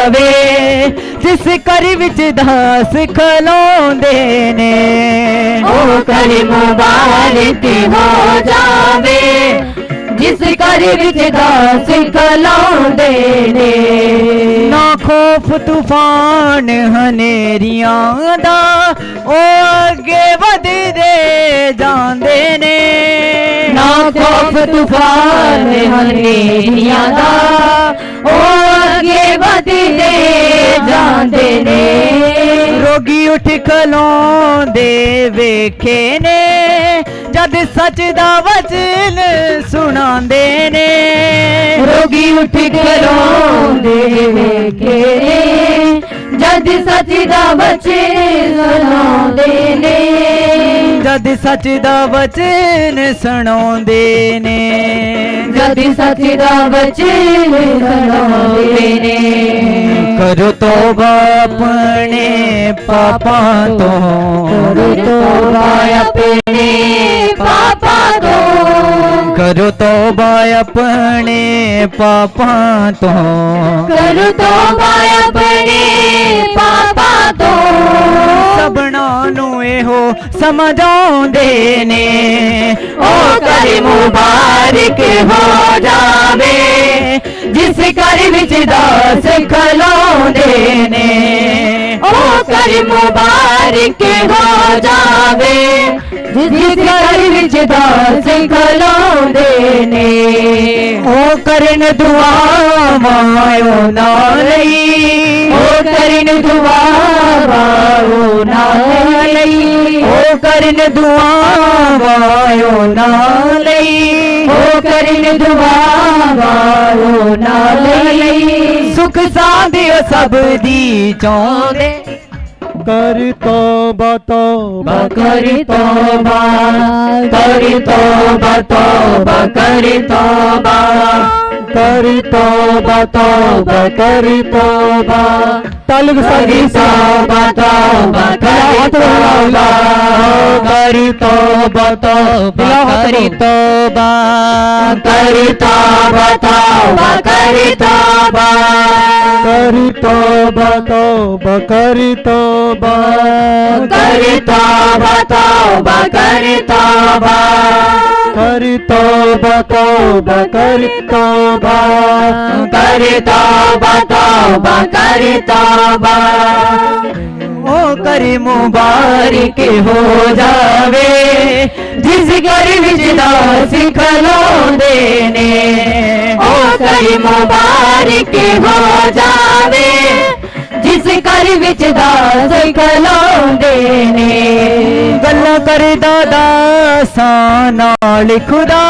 जावे जिस घर विच दास खलोंदे ने ओ घर मुबारक हो जावे जिस घर विच दास खलोंदे ने ना खौफ तूफान हनेरियां दा ओ अगे वधदे जांदे ने ना खौफ तूफान हनेरियां दा ओ अगे वधदे जांदे ने रोगी उठ खलोंदे वेखे ने जद सच दा वचन सुनांदे ने रोगी उठ खलोंदे वेखे ने जद सच दा वचन सुनांदे ने जद सच दा वचन सुनांदे ने जद सच दा वचन सुनांदे ने करो तौबा अपने पापा तो करो तौबा अपने पापा तो करो तौबा अपने पापा तो करो तौबा अपने पापा तो सबना नू एहो समझाउंदे ने ओ घर मुबारक हो जावे जिस घर विच दास खलोंदे ने ओ घर मुबारक हो जावे जिस घर विच दास खलोंदे ने ओ करन दुआ मायो ना लई ओ करन दुआ वाओ ना लई ओ करन दुआ मायो ना लई ओ करन दुआ वाओ ना लई सुख साधे सब दी चाहंदे कर तौबा तौबा कर तौबा कर तौबा तौबा कर तौबा कर तौबा तौबा कर तौबा तालुक सादी तौबा तौबा कर तौबा कर तौबा तौबा कर तौबा कर तौबा तौबा कर तौबा कर तौबा तौबा कर तौबा कर तौबा तौबा कर तौबा कर तौबा तौबा कर तौबा कर तौबा तौबा कर तौबा ओ कर मुबारक हो जावे जिस घर विच दास खलोंदे ने ओ घर मुबारक हो जावे जिस घर विच दास खलोंदे ने गल्लां करदा दासां नाल खुदा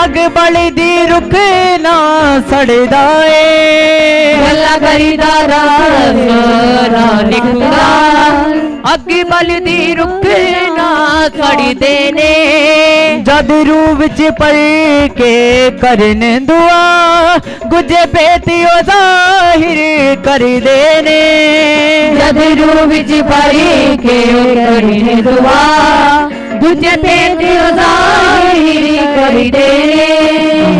अग बलदी रुख ना सड़दा ए गल्लां करीदा रास नाल खुदा अग बलदी रुख ना सड़दे ने जद रूह विच पल के करन दुआ गुजे बेतियो जाहिर कर देने जद रूह विच पल के करन दुआ गुजे बेतियो जाहिर कर देने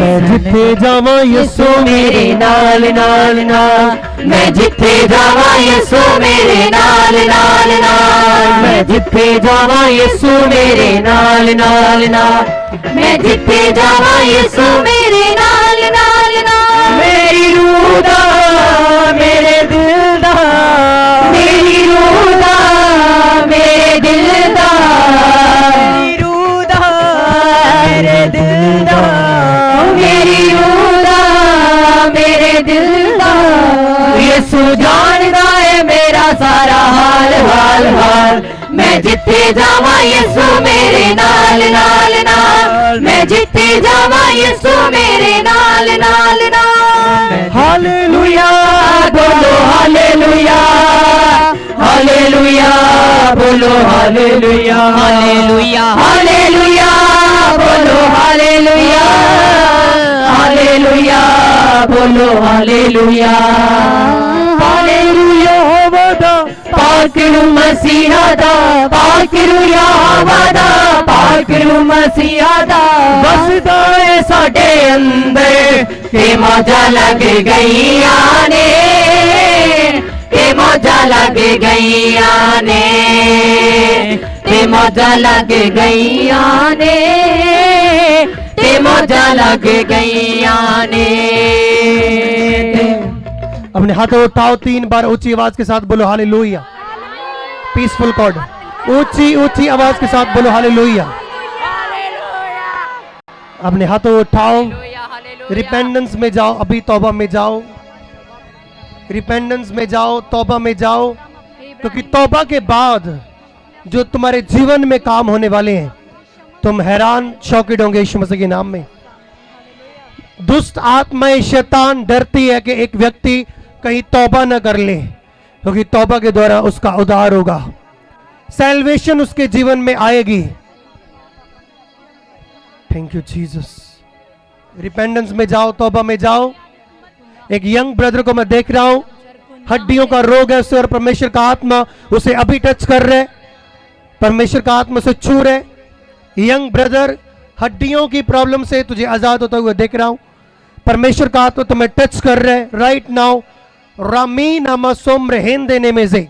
मैं जिथे जावां यसो मेरे नाल नाल नाल मैं जिथे जावां यसो मेरे नाल नाल नाल मैं जिथे जावां यसो मेरे नाल नाल नाल मैं जिथे जावां यसो मेरे नाल नाल नाल मेरी रूह दा मेरे दिल दा मेरी रूह दा मेरे दिल दा मेरी रूह दा मेरे दिल दा मेरी रूह दा मेरे दिल दा यसू जानदा है मेरा सारा हाल हाल हाल मैं जिथे जावां यसू मेरे नाल नाल नाल मैं जिथे जावां यसू मेरे नाल नाल नाल हालेलुया बोलो हालेलुया हालेलुया बोलो हालेलुया हालेलुया हालेलुया बोलो हालेलुया हालेलुया बोलो हालेलुया हालेलुया वदा पाकरू मसीहा दा पाकरू यावा दा पाकरू मसीहा दा बसदा है साडे अंदर ते मौजा लग गईयां ने लग गईया ने, ते मौजा लग गईया ने, ते मौजा लग गईया ने। अपने हाथों उठाओ, 3 बार ऊंची आवाज के साथ बोलो हालेलुया। पीसफुल कॉर्ड, ऊंची ऊंची आवाज के साथ बोलो हालेलुया। अपने हाथों उठाओ, रिपेंडेंस में जाओ, अभी तौबा में जाओ, रिपेंडेंस में जाओ, तौबा में जाओ, क्योंकि तौबा के बाद जो तुम्हारे जीवन में काम होने वाले हैं, तुम हैरान चौकित होंगे यीशु मसीह के नाम में। दुष्ट आत्माएं, शैतान डरती है कि एक व्यक्ति कहीं तौबा न कर ले, क्योंकि तौबा के द्वारा उसका उद्धार होगा, सैल्वेशन उसके जीवन में आएगी। Thank you Jesus. रिपेंडेंस में जाओ, तौबा में जाओ। एक यंग ब्रदर को मैं देख रहा हूं, हड्डियों का रोग है उसे, और परमेश्वर का आत्मा उसे अभी टच कर रहे, परमेश्वर का आत्मा उसे छू रहे। यंग ब्रदर, हड्डियों की प्रॉब्लम से तुझे आजाद होता हुआ देख रहा हूं, परमेश्वर का आत्मा तुम्हें टच कर रहे राइट नाउ। रामी नामा सोम्र हेन देने में से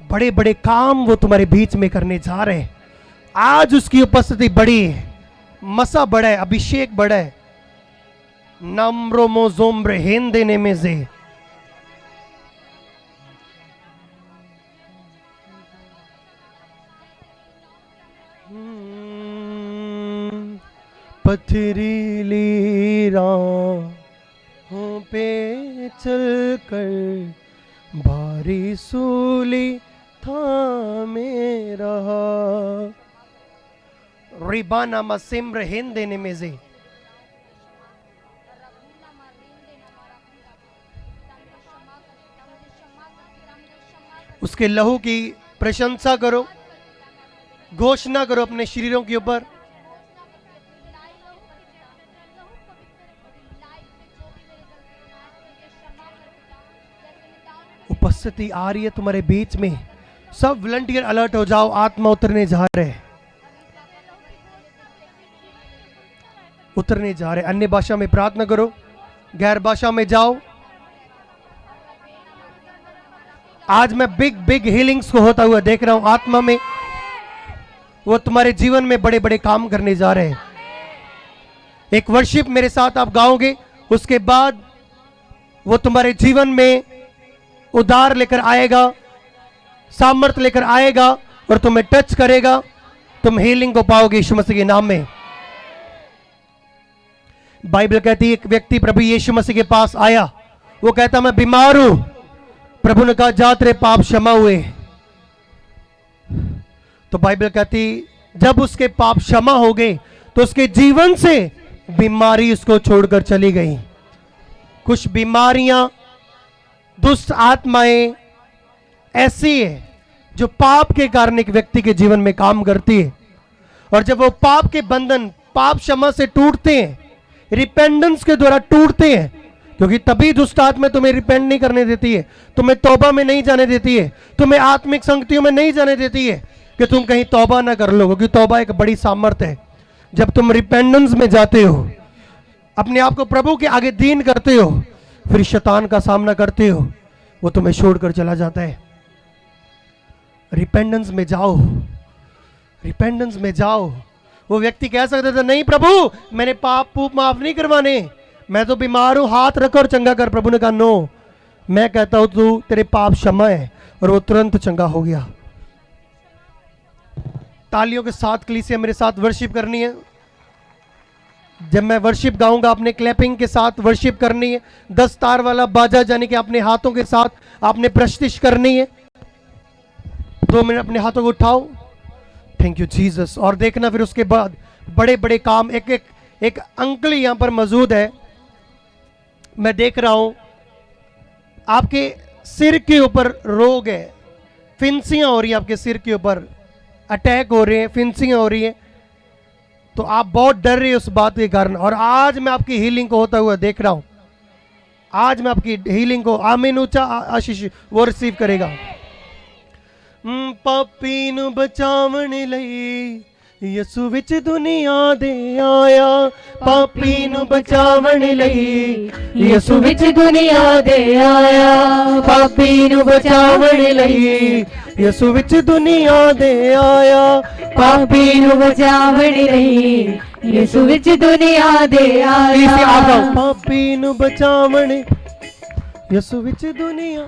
बड़े बड़े काम वो तुम्हारे बीच में करने जा रहे हैं। आज उसकी उपस्थिति बड़ी है, मसा बड़ा है, अभिषेक बड़ा है। नम्रोमो जोम्र हेन देने में से पथरीली राहों पे चल कर भारी सूली थामे रहा। रिबाना मसिम्र हिंद देने में से उसके लहू की प्रशंसा करो, घोषणा करो अपने शरीरों के ऊपर। उपस्थिति आ रही है तुम्हारे बीच में, सब वॉलंटियर अलर्ट हो जाओ, आत्मा उतरने जा रहे हैं, उतरने जा रहे। अन्य भाषा में प्रार्थना करो, गैर भाषा में जाओ। आज मैं बिग हीलिंग्स को होता हुआ देख रहा हूं आत्मा में, वो तुम्हारे जीवन में बड़े बड़े काम करने जा रहे हैं। एक वर्शिप मेरे साथ आप गाओगे, उसके बाद वो तुम्हारे जीवन में उद्धार लेकर आएगा, सामर्थ लेकर आएगा और तुम्हें टच करेगा, तुम हीलिंग को पाओगे यीशु मसीह के नाम में। बाइबल कहती है एक व्यक्ति प्रभु यीशु मसीह के पास आया, वो कहता मैं बीमार हूं। प्रभु ने कहा जा तेरे पाप क्षमा हुए। तो बाइबल कहती जब उसके पाप क्षमा हो गए तो उसके जीवन से बीमारी उसको छोड़कर चली गई। कुछ बीमारियां, दुष्ट आत्माएं ऐसी है जो पाप के कारण एक व्यक्ति के जीवन में काम करती है, और जब वो पाप के बंधन पाप क्षमा से टूटते हैं, रिपेंडेंस के द्वारा टूटते हैं, क्योंकि तभी दुष्ट आत्मा तुम्हें रिपेंड नहीं करने देती है, तुम्हें तौबा में नहीं जाने देती है, तुम्हें आत्मिक संगतियों में नहीं जाने देती है कि तुम कहीं तौबा ना कर लो, क्योंकि तौबा एक बड़ी सामर्थ है। जब तुम रिपेंडेंस में जाते हो, अपने आप को प्रभु के आगे दीन करते हो, फिर शैतान का सामना करते हो, वो तुम्हें छोड़कर चला जाता है। रिपेंडेंस में जाओ, रिपेंडेंस में जाओ। वो व्यक्ति कह सकता था नहीं प्रभु मैंने पाप पूप माफ नहीं करवाने, मैं तो बीमार हूं, हाथ रख और चंगा कर। प्रभु ने कहा नो, मैं कहता हूं तू तेरे पाप क्षमा है, और वो तुरंत चंगा हो गया। तालियों के साथ कलीसिया मेरे साथ वर्शिप करनी है। जब मैं वर्शिप गाऊंगा आपने क्लैपिंग के साथ वर्शिप करनी है। 10 तार वाला बाजा यानी कि अपने हाथों के साथ आपने प्रस्तिश करनी है। 2 मिनट अपने हाथों को उठाओ, थैंक यू जीसस। और देखना फिर उसके बाद बड़े बड़े काम। एक अंकल यहां पर मौजूद है, मैं देख रहा हूं आपके सिर के ऊपर रोग है, फिंसियां हो रही है, आपके सिर के ऊपर अटैक हो रहे हैं, फिंसियां हो रही है, तो आप बहुत डर रहे हैं उस बात के कारण। और आज मैं आपकी हीलिंग को होता हुआ देख रहा हूं, आज मैं आपकी हीलिंग को आमीन ऊंचा आशीष वो रिसीव करेगा। पापी नु बचावन लई ਯਿਸੂ ਵਿੱਚ ਦੁਨੀਆ ਦੇ ਆਇਆ ਪਾਪੀ ਨੂੰ ਬਚਾਵਣ ਲਈ ਯਿਸੂ ਵਿੱਚ ਦੁਨੀਆ ਦੇ ਆਇਆ ਪਾਪੀ ਨੂੰ ਬਚਾਵਣ ਲਈ ਯਿਸੂ ਵਿੱਚ ਦੁਨੀਆ ਦੇ ਆਇਆ ਪਾਪੀ ਨੂੰ ਬਚਾਵਣ ਲਈ ਯਿਸੂ ਵਿੱਚ ਦੁਨੀਆ ਦੇ ਆਇਆ ਪਾਪੀ ਨੂੰ ਬਚਾਵਣ ਯਿਸੂ ਵਿੱਚ ਦੁਨੀਆ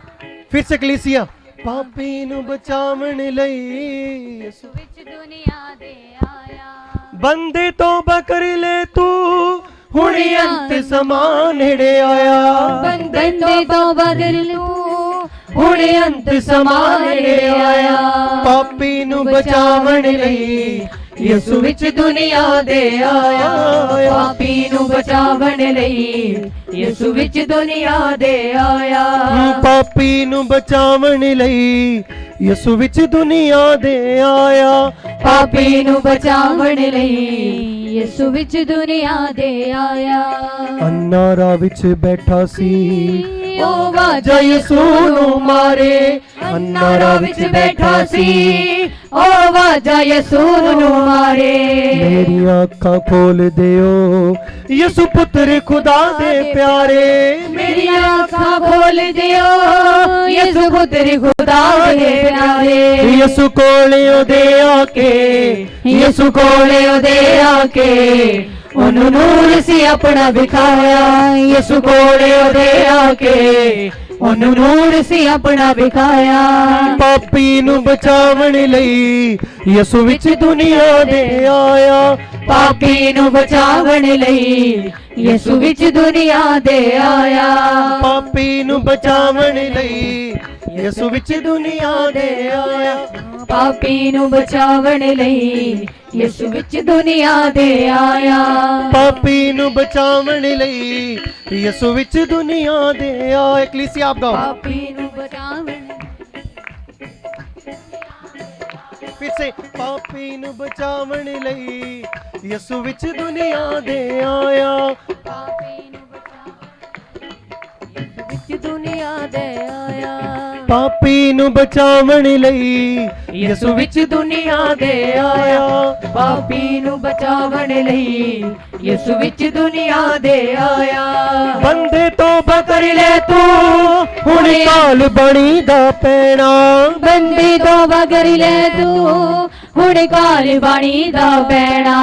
ਫਿਰ ਸੇ ਕਲੀਸਿਆ ਪਾਪੀ ਨੂੰ ਬਚਾਵਣ ਲਈ ਯਿਸੂ ਵਿੱਚ ਦੁਨੀਆ ਦੇ ਆਇਆ ਬੰਦੇ ਤੋਬਾ ਕਰ ਲੈ ਤੂੰ ਹੁਣ ਅੰਤ ਸਮਾਂ ਨੇੜੇ ਆਇਆ ਬੰਦੇ ਤੋਂ ਬਦਲ ਲੂੰ ਹੁਣ ਅੰਤ ਸਮਾਂ ਨੇੜੇ ਆਇਆ ਪਾਪੀ ਨੂੰ ਬਚਾਵਣ ਲਈ ਯਿਸੂ ਵਿੱਚ ਦੁਨੀਆ ਦੇ ਆਇਆ ਪਾਪੀ ਨੂੰ ਬਚਾਵਣ ਲਈ ਯਿਸੂ ਵਿੱਚ ਦੁਨੀਆ ਦੇ ਆਇਆ ਪਾਪੀ ਨੂੰ ਬਚਾਵਣ ਲਈ ਯਿਸੂ ਵਿੱਚ ਦੁਨੀਆ ਦੇ ਆਇਆ ਪਾਪੀ ਨੂੰ ਬਚਾਵਣ ਲਈ ਯਿਸੂ ਵਿੱਚ ਦੁਨੀਆ ਦੇ ਆਇਆ ਅੰਨਾਰਾ ਵਿੱਚ ਬੈਠਾ ਸੀ ਉਹ ਵਾਜਾ ਯਿਸੂ ਨੂੰ ਮਾਰੇ ਅੰਨਾਰਾ ਵਿੱਚ ਬੈਠਾ ਸੀ ਉਹ ਵਾਜਾ ਯਿਸੂ ਨੂੰ ਮਾਰੇ ਮੇਰੀਆਂ ਅੱਖਾਂ ਖੋਲ ਦਿਓ ਯਿਸੂ ਪੁੱਤਰ ਖੁਦਾ ਦੇ ਪਿਆਰੇ ਮੇਰੀਆਂ ਅੱਖਾਂ ਖੋਲ ਦਿਓ ਯਿਸੂ ਪੁੱਤਰ ਖੁਦਾ ਦੇ ਪਿਆਰੇ ਯਿਸੂ ਕੋਲੇ ਉਹਦੇ ਆ ਕੇ ਯਿਸੂ ਕੋਲੇ ਉਹਦੇ ਆ ਕੇ ਉਹਨੂੰ ਨੂਰ ਸੀ ਆਪਣਾ ਵਿਖਾਇਆ ਯਿਸੂ ਕੋਲੇ ਉਹਦੇ ਆ ਕੇ ਉਹਨੂੰ ਨੂਰ ਸੀ ਆਪਣਾ ਵਿਖਾਇਆ ਪਾਪੀ ਨੂੰ ਬਚਾਵਣ ਲਈ ਯਿਸੂ ਵਿੱਚ ਦੁਨੀਆ ਦੇ ਆਇਆ ਪਾਪੀ ਨੂੰ ਬਚਾਵਣ ਲਈ ਯਿਸੂ ਵਿੱਚ ਦੁਨੀਆ ਦੇ ਆਇਆ ਪਾਪੀ ਨੂੰ ਬਚਾਵਣ ਲਈ ਯਿਸੂ ਵਿੱਚ ਦੁਨੀਆ ਦੇ ਆਇਆ ਪਾਪੀ ਨੂੰ ਬਚਾਵਣ ਲਈ ਯਿਸੂ ਵਿੱਚ ਦੁਨੀਆ ਦੇ ਆਇਆ ਪਾਪੀ ਨੂੰ ਬਚਾਵਣ ਲਈ ਯਿਸੂ ਵਿੱਚ ਦੁਨੀਆ ਦੇ ਆਇਆ ਕਲੀਸਿਆ ਆਪ ਗਾਓ ਪਾਪੀ ਨੂੰ ਬਚਾਵਣ ਫਿਰ ਸੇ ਪਾਪੀ ਨੂੰ ਬਚਾਵਣ ਲਈ ਯਿਸੂ ਵਿੱਚ ਦੁਨੀਆ ਦੇ ਆਇਆ ਪਾਪੀ ਨੂੰ ਬਚਾਵਣ ਵਿੱਚ ਦੁਨੀਆ ਦੇ ਆਇਆ ਪਾਪੀ ਨੂੰ ਬਚਾਵਣ ਲਈ ਯਿਸੂ ਵਿੱਚ ਦੁਨੀਆ ਦੇ ਆਇਆ ਪਾਪੀ ਨੂੰ ਬਚਾਵਣ ਲਈ ਯਿਸੂ ਵਿੱਚ ਦੁਨੀਆ ਦੇ ਆਇਆ ਬੰਦੇ ਤੋਬਾ ਕਰ ਲੈ ਤੂੰ ਹੁਣ ਕਾਲ ਬਣੀ ਦਾ ਪੈਣਾ ਬੰਦੇ ਤੋਂ ਬਗਰ ਲੈ ਤੂੰ ਹੁਣ ਕਾਲ ਬਾਣੀ ਦਾ ਪੈਣਾ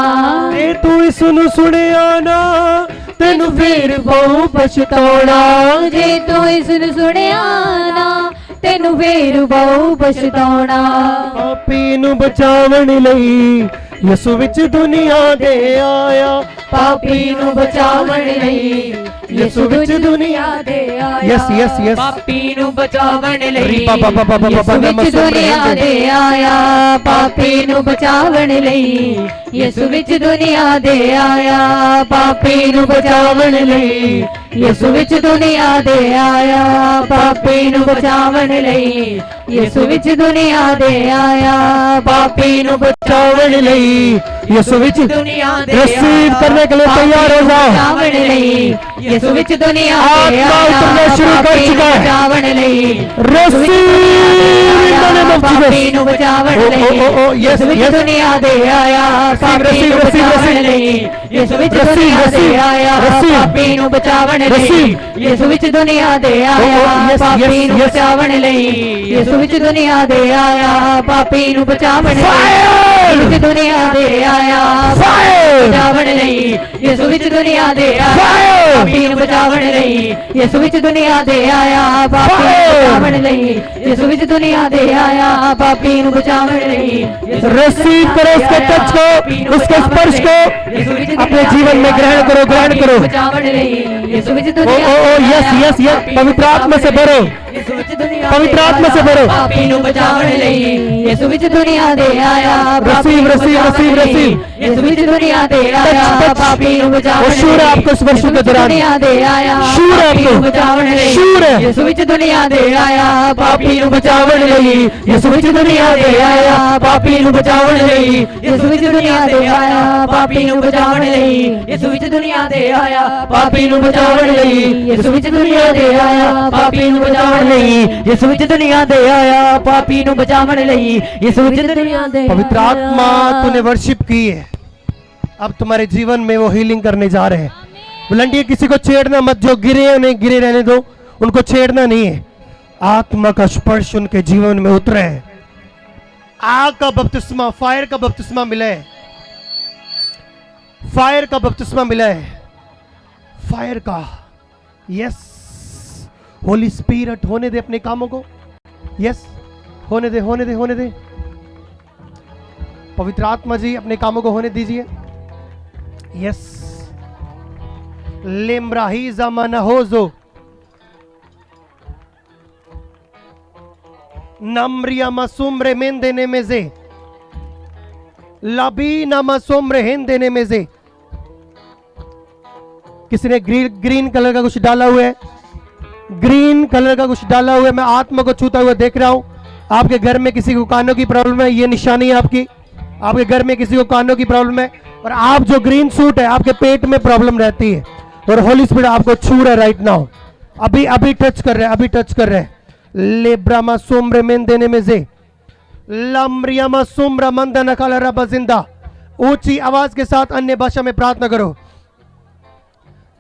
ਜੇ ਤੂੰ ਇਸ ਨੂੰ ਸੁਣਿਆ ਨਾ ਤੈਨੂੰ ਫੇਰ ਬਹੁ ਪਛਤਾਉਣਾ ਜੇ ਤੂੰ ਇਸ ਨੂੰ ਸੁਣਿਆ ਨਾ ਤੈਨੂੰ ਫੇਰ ਬਹੁ ਪਛਤਾਉਣਾ ਪਾਪੀ ਨੂੰ ਬਚਾਵਣ ਲਈ ਯਿਸੂ ਵਿੱਚ ਦੁਨੀਆ ਦੇ ਆਇਆ ਪਾਪੀ ਨੂੰ ਬਚਾਵਣ ਲਈ ਯਿਸੂ ਵਿੱਚ ਦੁਨੀਆ ਦੇ ਆਇਆ ਯੈਸ ਯੈਸ ਯੈਸ ਪਾਪੀ ਨੂੰ ਬਚਾਵਣ ਲਈ ਰੀ ਪਾ ਪਾ ਪਾ ਪਾ ਪਾ ਯਿਸੂ ਵਿੱਚ ਦੁਨੀਆ ਦੇ ਆਇਆ ਪਾਪੀ ਨੂੰ ਬਚਾਵਣ ਲਈ ਯਿਸੂ ਵਿੱਚ ਦੁਨੀਆ ਦੇ ਆਇਆ ਪਾਪੀ ਨੂੰ ਬਚਾਵਣ ਲਈ ਯਿਸੂ ਵਿੱਚ ਦੁਨੀਆ ਦੇ ਆਇਆ ਪਾਪੀ ਨੂੰ ਬਚਾਵਣ ਲਈ ਯਿਸੂ ਵਿੱਚ ਦੁਨੀਆ ਦੇ ਆਇਆ ਪਾਪੀ ਨੂੰ बचावन ਲਈ यीशु विच दुनिया दे रिसीव करने के लिए तैयार हो जाओ बचावन लई यीशु विच दुनिया दे आत्मा उतरना शुरू कर चुका है बचावन लई receive in the name of पापी जीसस नु बचावन लई यस यीशु विच यस दुनिया दे आया पापी नु बचावन लई यीशु विच दुनिया दे आया पापी नु बचावन लई यीशु विच दुनिया दे आया पापी नु बचावन लई यीशु विच दुनिया दे आया पापी नु बचावन लई विच दुनिया दे आया बचावन लई यीशु विच दुनिया दे आया पापी नु बचावन लई यीशु विच दुनिया दे आया पापी नु बचावन लई यीशु विच दुनिया दे आया पापी नु बचावन लई रिसीव करो उसके टच को उसके स्पर्श को अपने जीवन में ग्रहण करो बचावन लई यीशु विच ओ दुनिया ओ ओ यस यस यस पवित्र आत्मा से भरो यीशु विच दुनिया पवित्र आत्मा से भरो पापी नु बचावन लई यीशु विच दुनिया दे आया receive receive receive receive यीशु विच दुनिया दे आया पापी नु बचावन लई शूर है आपको इस वर्ष के दौरान दुनिया दे आया शूर है आपको बचावन लई शूर है यीशु विच दुनिया दे आया पापी नु बचावन लई यीशु विच दुनिया दे आया पापी नु बचावन लई यीशु विच दुनिया दे आया पापी नु बचावन लई यीशु विच दुनिया दे आया पापी नु बचावन लई यीशु विच दुनिया दे आया पापी नु बचावन लई यीशु विच दुनिया दे आया पापी नु बचावन लई यीशु विच दुनिया दे पवित्र आत्मा तूने वर्शिप की है, अब तुम्हारे जीवन में वो हीलिंग करने जा रहे हैं। बुलंदिए किसी को छेड़ना मत, जो गिरे उन्हें गिरे रहने दो, उनको छेड़ना नहीं है। आत्मा का स्पर्श उनके जीवन में उतरे है, आग का बपतिस्मा, फायर का बपतिस्मा मिला है, फायर का बपतिस्मा मिला है, फायर का। यस होली स्पिरिट होने दे अपने कामों को, यस होने दे होने दे होने दे। पवित्र आत्मा जी अपने कामों को होने दीजिए। यस लेम्राही जमाना हो जो नम्रिया मसूम्रे मेन देने में से लबी नमसूम्रे हेन देने में से। किसी ने ग्रीन कलर का कुछ डाला हुआ है, ग्रीन कलर का कुछ डाला हुआ है। मैं आत्मा को छूता हुआ देख रहा हूं। आपके घर में किसी को कानों की प्रॉब्लम है, ये निशानी है आपकी। आपके घर में किसी को कानों की प्रॉब्लम है और आप जो ग्रीन सूट है आपके पेट में प्रॉब्लम रहती है और होली स्पिरिट आपको छू रहा है राइट नाउ। अभी अभी टच कर रहे हैं, अभी टच कर रहे हैं। लेब्रामा सोम्रे मेन देने में से लम्रियामा सोम्रा मंदा नकाला रबा जिंदा। ऊंची आवाज के साथ अन्य भाषा में प्रार्थना करो।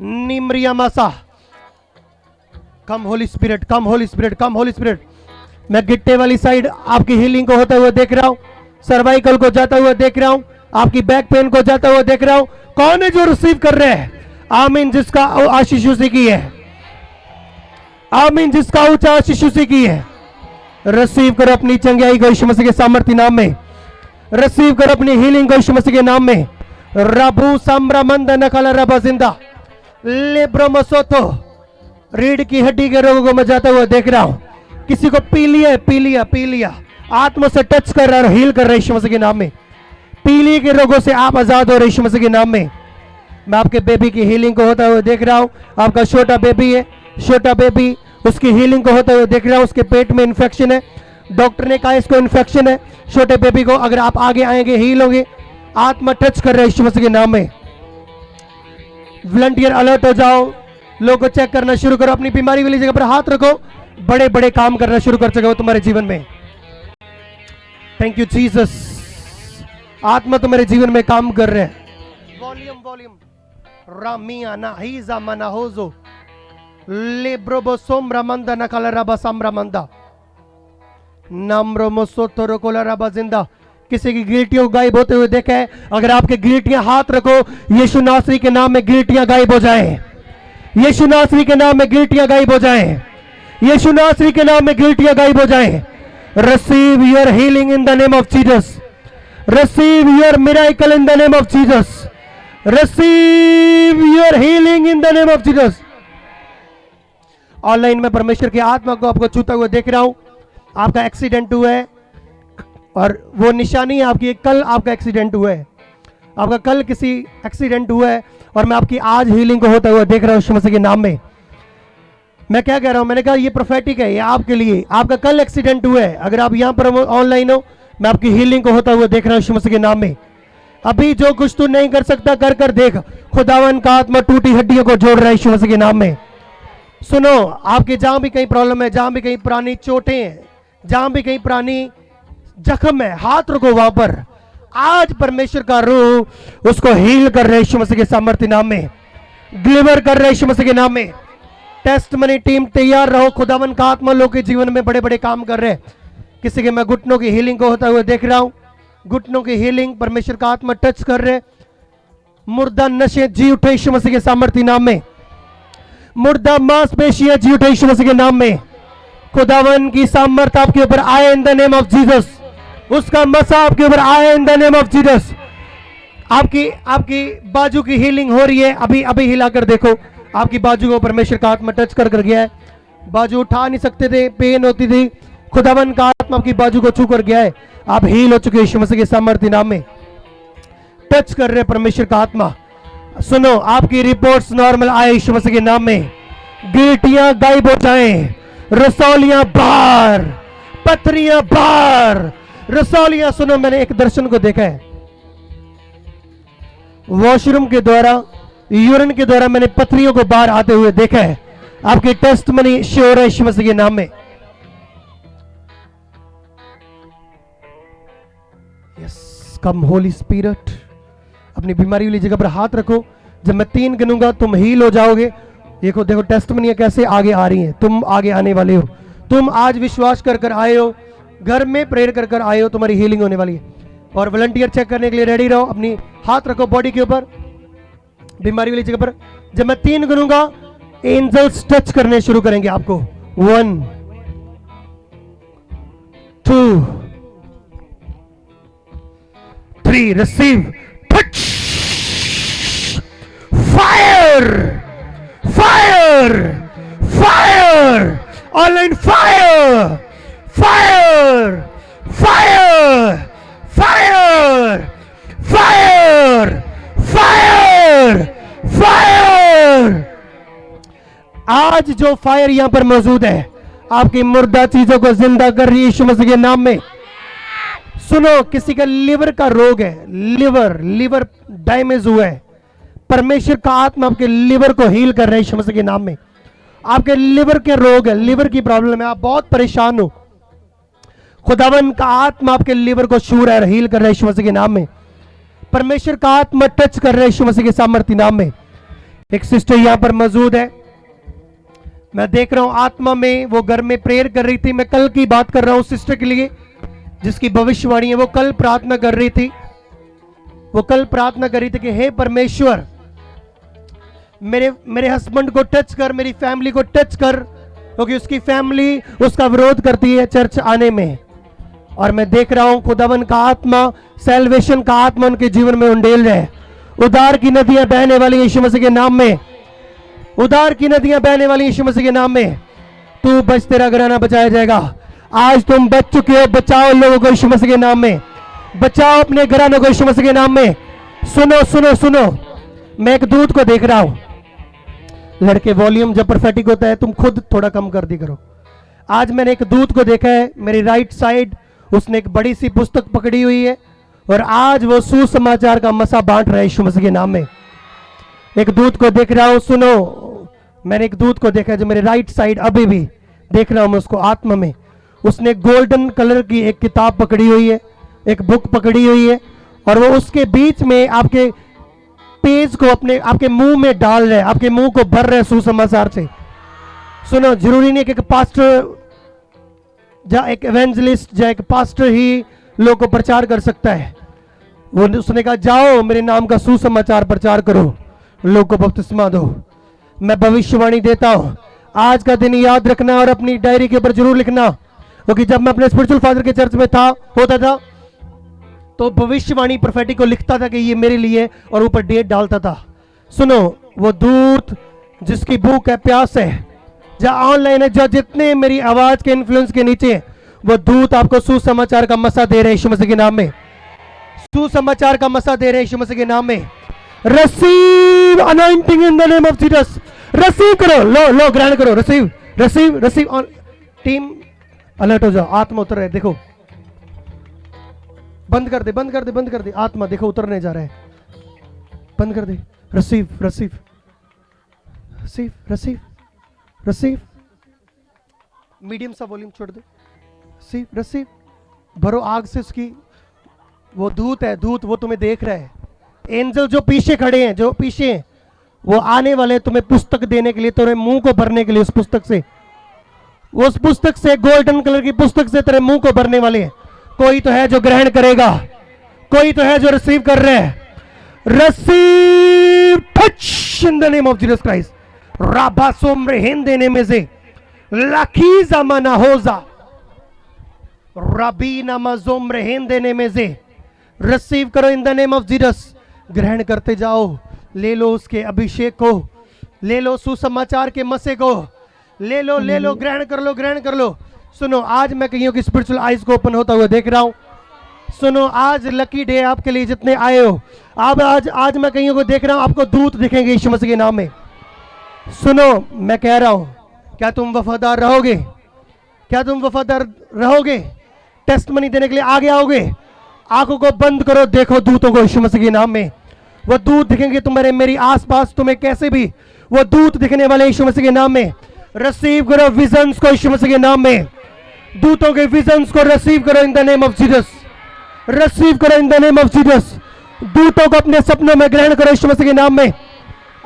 निम्रियामासा कम होली स्पिरिट, कम होली स्पिरिट, कम होली स्पिरिट। मैं गिट्टे वाली साइड आपकी हीलिंग को होता हुआ देख रहा हूं, सर्वाइकल को जाता हुआ देख रहा हूं, आपकी बैक पेन को जाता हुआ देख रहा हूं। कौन है जो रिसीव कर रहे हैं? आमीन जिसका आशीष उसी की है, आमीन जिसका ऊंचा आशीष उसी की है। रिसीव करो अपनी चंगाई को यीशु मसीह के सामर्थ्य नाम में, रिसीव करो अपनी हीलिंग को यीशु मसीह के नाम में। रबू सम्रा मंद नकाला रबा जिंदा लेब्रोमसोतो। रीढ़ की हड्डी के रोगों को मैं जाता हुआ देख रहा हूं। किसी को पी लिया, पी लिया, पी लिया। आत्मा से टच कर रहा है, हील कर रहा है यीशु मसीह के नाम में। पीली के रोगों से आप आजाद हो रहे यीशु मसीह के नाम में। मैं आपके बेबी की हीलिंग को होता हुआ देख रहा हूं। आपका छोटा बेबी है, छोटा बेबी, उसकी हीलिंग को होता हुआ देख रहा हूं। उसके पेट में इन्फेक्शन है, डॉक्टर ने कहा इसको इन्फेक्शन है। छोटे बेबी को अगर आप आगे आएंगे हील होंगे। आत्मा टच कर रहा है यीशु मसीह के नाम में। वॉलंटियर अलर्ट हो जाओ, लोगों को चेक करना शुरू करो। अपनी बीमारी वाली जगह पर हाथ रखो, बड़े बड़े काम करना शुरू कर सको तुम्हारे जीवन में। Thank you Jesus. आत्मा तुम्हारे जीवन में काम कर रहे हैं। वॉल्यूम वॉल्यूम रामियाना हीजा मना होजो लेब्रोबो सोम्रा मंदा नकाला रबा साम्रा मंदा नामरो मोसोतरो कोला रबा जिंदा। किसी की गिल्टियों गायब होते हुए देखा है? अगर आपके गिल्टियां हाथ रखो, यीशु नासरी के नाम में गिल्टियां गायब हो जाएं। यीशु नासरी के नाम में गिल्टियां गायब हो जाएं। यीशु नासरी के नाम में गिल्टियां गायब हो जाएं। Receive your healing in the name of Jesus. Receive your miracle in the name of Jesus. Receive your healing in the name of Jesus. Online में परमेश्वर की आत्मा को आपको छूता हुआ देख रहा हूं। आपका एक्सीडेंट हुआ है और वो निशानी है आपकी। कल आपका एक्सीडेंट हुआ है, आपका कल किसी एक्सीडेंट हुआ है और मैं आपकी आज हीलिंग को होता हुआ देख रहा हूं यीशु मसीह के नाम में। मैं क्या कह रहा हूं? मैंने कहा ये प्रोफेटिक है, ये आपके लिए। आपका कल एक्सीडेंट हुआ है, अगर आप यहां पर ऑनलाइन हो, मैं आपकी हीलिंग को होता हुआ देख रहा हूं यीशु मसीह के नाम में। अभी जो कुछ तू नहीं कर सकता कर कर देख। खुदावन का आत्मा टूटी हड्डियों को जोड़ रहा है यीशु मसीह के नाम में। सुनो, आपके जहां भी कहीं प्रॉब्लम है, जहां भी कहीं पुरानी चोटें हैं, जहां भी कहीं पुरानी जख्म है, हाथ रखो वहां पर। आज परमेश्वर का रूह उसको हील कर रहे यीशु मसीह के सामर्थ्य नाम में, डिलीवर कर रहे यीशु मसीह के नाम में। टेस्टमनी टीम तैयार रहो। खुदावन का आत्मा लोग के जीवन में बड़े बड़े काम कर रहे हैं। किसी के मैं घुटनों की हीलिंग को होता हुआ देख रहा हूं। घुटनों की हीलिंग परमेश्वर का आत्मा टच कर रहे। मुर्दा नशे जी उठे यीशु मसीह के सामर्थ्य नाम में। मुर्दा मांसपेशियां जी उठे यीशु मसीह के नाम में। खुदावन की सामर्थ आपके ऊपर आए इन द नेम ऑफ जीसस। उसका मसा आपके ऊपर आए इन द नेम ऑफ जीसस। आपकी बाजू की हीलिंग हो रही है। अभी अभी हिलाकर देखो, आपकी बाजू को परमेश्वर का आत्मा टच कर गया है। बाजू उठा नहीं सकते थे, पेन होती थी, खुदावन का आत्मा आपकी बाजू को छू कर गया है। आप हील हो चुके यीशु मसीह के सामर्थ्य नाम में। टच कर रहे परमेश्वर का आत्मा। सुनो, आपकी रिपोर्ट्स नॉर्मल आए यीशु मसीह के नाम में। गिल्टियां गायब हो जाएं, रसौलियां बाहर, पथरियां बाहर, रसौलियां। सुनो, मैंने एक दर्शन को देखा है, वॉशरूम के द्वारा, यूरिन के द्वारा मैंने पथरियों को बाहर आते हुए देखा है। आपकी टेस्ट मनी श्योर है यीशु मसीह के नाम में। यस, कम होली स्पिरिट। अपनी बीमारी वाली जगह पर हाथ रखो। जब मैं 3 गिनूंगा तुम हील हो जाओगे। देखो देखो टेस्ट मनी कैसे आगे आ रही है। तुम आगे आने वाले हो। तुम आज विश्वास कर कर आए हो, घर में प्रेयर कर कर आए हो, तुम्हारी हीलिंग होने वाली है। और वॉलंटियर चेक करने के लिए रेडी रहो। अपनी हाथ रखो बॉडी के ऊपर, बीमारी वाली जगह पर। जब मैं 3 गिनूंगा एंजल्स टच करने शुरू करेंगे आपको। 1 2 3 receive touch fire fire fire online fire fire fire fire fire fire fire. आज जो फायर यहां पर मौजूद है, आपकी मुर्दा चीजों को जिंदा कर रही है यीशु मसीह के नाम में। सुनो, किसी का लिवर का रोग है, लिवर डैमेज हुआ है, परमेश्वर का आत्मा आपके लिवर को हील कर रहा है यीशु मसीह के नाम में। आपके लिवर के रोग है, लिवर की प्रॉब्लम है, आप बहुत परेशान हो, खुदावन का आत्मा आपके लिवर को छू रहा है, हील कर रहा है यीशु मसीह के नाम में। परमेश्वर का आत्मा टच कर रहा है यीशु मसीह के सामर्थ्य नाम में। एक सिस्टर यहां पर मौजूद है, मैं देख रहा हूं आत्मा में, वो घर में प्रेयर कर रही थी। मैं कल की बात कर रहा हूं सिस्टर के लिए जिसकी भविष्यवाणी है। वो कल प्रार्थना कर रही थी, वो कल प्रार्थना कर रही थी कि हे परमेश्वर, मेरे हस्बैंड को टच कर, मेरी फैमिली को टच कर, क्योंकि उसकी फैमिली उसका विरोध करती है चर्च आने में। और मैं देख रहा हूं खुदावन का आत्मा, सैल्वेशन का आत्मा उनके जीवन में उंडेल रहा है। उद्धार की नदियां बहने वाली यीशु मसीह के नाम में, उद्धार की नदियां बहने वाली यीशु मसीह के नाम में। तू बच, तेरा घराना बचाया जाएगा। आज तुम बच चुके हो, बचाओ लोगों को यीशु मसीह के नाम में, बचाओ अपने घरानों को यीशु मसीह के नाम में। सुनो सुनो सुनो, मैं एक दूत को देख रहा हूं। लड़के, वॉल्यूम जब प्रोफेटिक होता है तुम खुद थोड़ा कम कर दी करो। आज मैंने एक दूत को देखा है मेरी राइट साइड, उसने एक बड़ी सी पुस्तक पकड़ी हुई है और आज वो सुसमाचार का मसा बांट रहा है यीशु मसीह के नाम में। एक दूत को देख रहा हूं। सुनो, मैंने एक दूत को देखा है जो मेरे राइट साइड, अभी भी देख रहा हूं मैं उसको आत्मा में। उसने गोल्डन कलर की एक किताब पकड़ी हुई है, एक बुक पकड़ी हुई है, और वो उसके बीच में आपके पेज को अपने आपके मुंह में डाल रहे, आपके मुंह को भर रहे सुसमाचार से। सुनो, जरूरी नहीं कि एक पास्टर या एक एवेंजलिस्ट या एक पास्टर ही लोगों को प्रचार कर सकता है। वो उसने कहा जाओ मेरे नाम का सुसमाचार प्रचार करो, लोगों को बपतिस्मा दो। मैं भविष्यवाणी देता हूं, आज का दिन याद रखना और अपनी डायरी के ऊपर जरूर लिखना, क्योंकि जब मैं अपने स्पिरिचुअल फादर के चर्च में होता था तो भविष्यवाणी प्रोफेटिक को लिखता था कि ये मेरे लिए, और ऊपर डेट डालता था। सुनो, वो दूत जिसकी भूख है, प्यास है, जहां ऑनलाइन है, जो जितने मेरी आवाज के इन्फ्लुएंस के नीचे है, वो दूत आपको सुसमाचार का मसा दे रहे यीशु मसीह के नाम में, सुसमाचार का मसा दे रहे यीशु मसीह के नाम में। Receive anointing in the name of Jesus. Receive करो, लो लो ग्रहण करो, receive receive receive. Team alert हो जाओ, आत्मा उतर रहे, देखो बंद कर दे, बंद कर दे, बंद कर दे। आत्मा देखो उतरने जा रहा है, बंद कर दे। Receive receive receive receive receive. Medium सा वॉल्यूम छोड़ दे। रिसीव रिसीव, भरो आग से उसकी। वो दूत है, दूत वो तुम्हें देख रहा है। एंजल जो पीछे खड़े हैं, जो पीछे हैं, वो आने वाले तुम्हें पुस्तक देने के लिए, तेरे मुंह को भरने के लिए उस पुस्तक से, उस पुस्तक से, गोल्डन कलर की पुस्तक से तेरे मुंह को भरने वाले हैं। कोई तो है जो ग्रहण करेगा, कोई तो है जो रिसीव कर रहे हैं। Receive touch in the name of Jesus Christ. राबा सोमरे हिंद देने में से लाखीजा मना होजा रबीना मजोमरे हिंद देने में से। रिसीव करो in the name of Jesus. ग्रहण करते जाओ, ले लो उसके अभिषेक को, ले लो सुसमाचार के मसे को, ले लो ले लो, ग्रहण कर लो, ग्रहण कर लो। सुनो, आज मैं कहीं की स्पिरिचुअल आइज को ओपन होता हुआ देख रहा हूं। सुनो, आज लकी डे आपके लिए जितने आए हो। आप आज मैं कहीं को देख रहा हूं, आपको दूत दिखेंगे यीशु मसीह के नाम में। सुनो, मैं कह रहा हूं, क्या तुम वफादार रहोगे? क्या तुम वफादार रहोगे? टेस्टमनी देने के लिए आगे आओगे? आंखों को बंद करो, देखो दूतों को यीशु मसीह के नाम में। वो दूत दिखेंगे तुम्हारे मेरी आसपास, तुम्हें कैसे भी वो दूत दिखने वाले यीशु मसीह के नाम में। रिसीव करो विजन्स को यीशु मसीह के नाम में। दूतों के विजन्स को रिसीव करो in the name of Jesus. Receive करो in the name of Jesus. दूतों को अपने सपनों में ग्रहण करो यीशु मसीह के नाम में।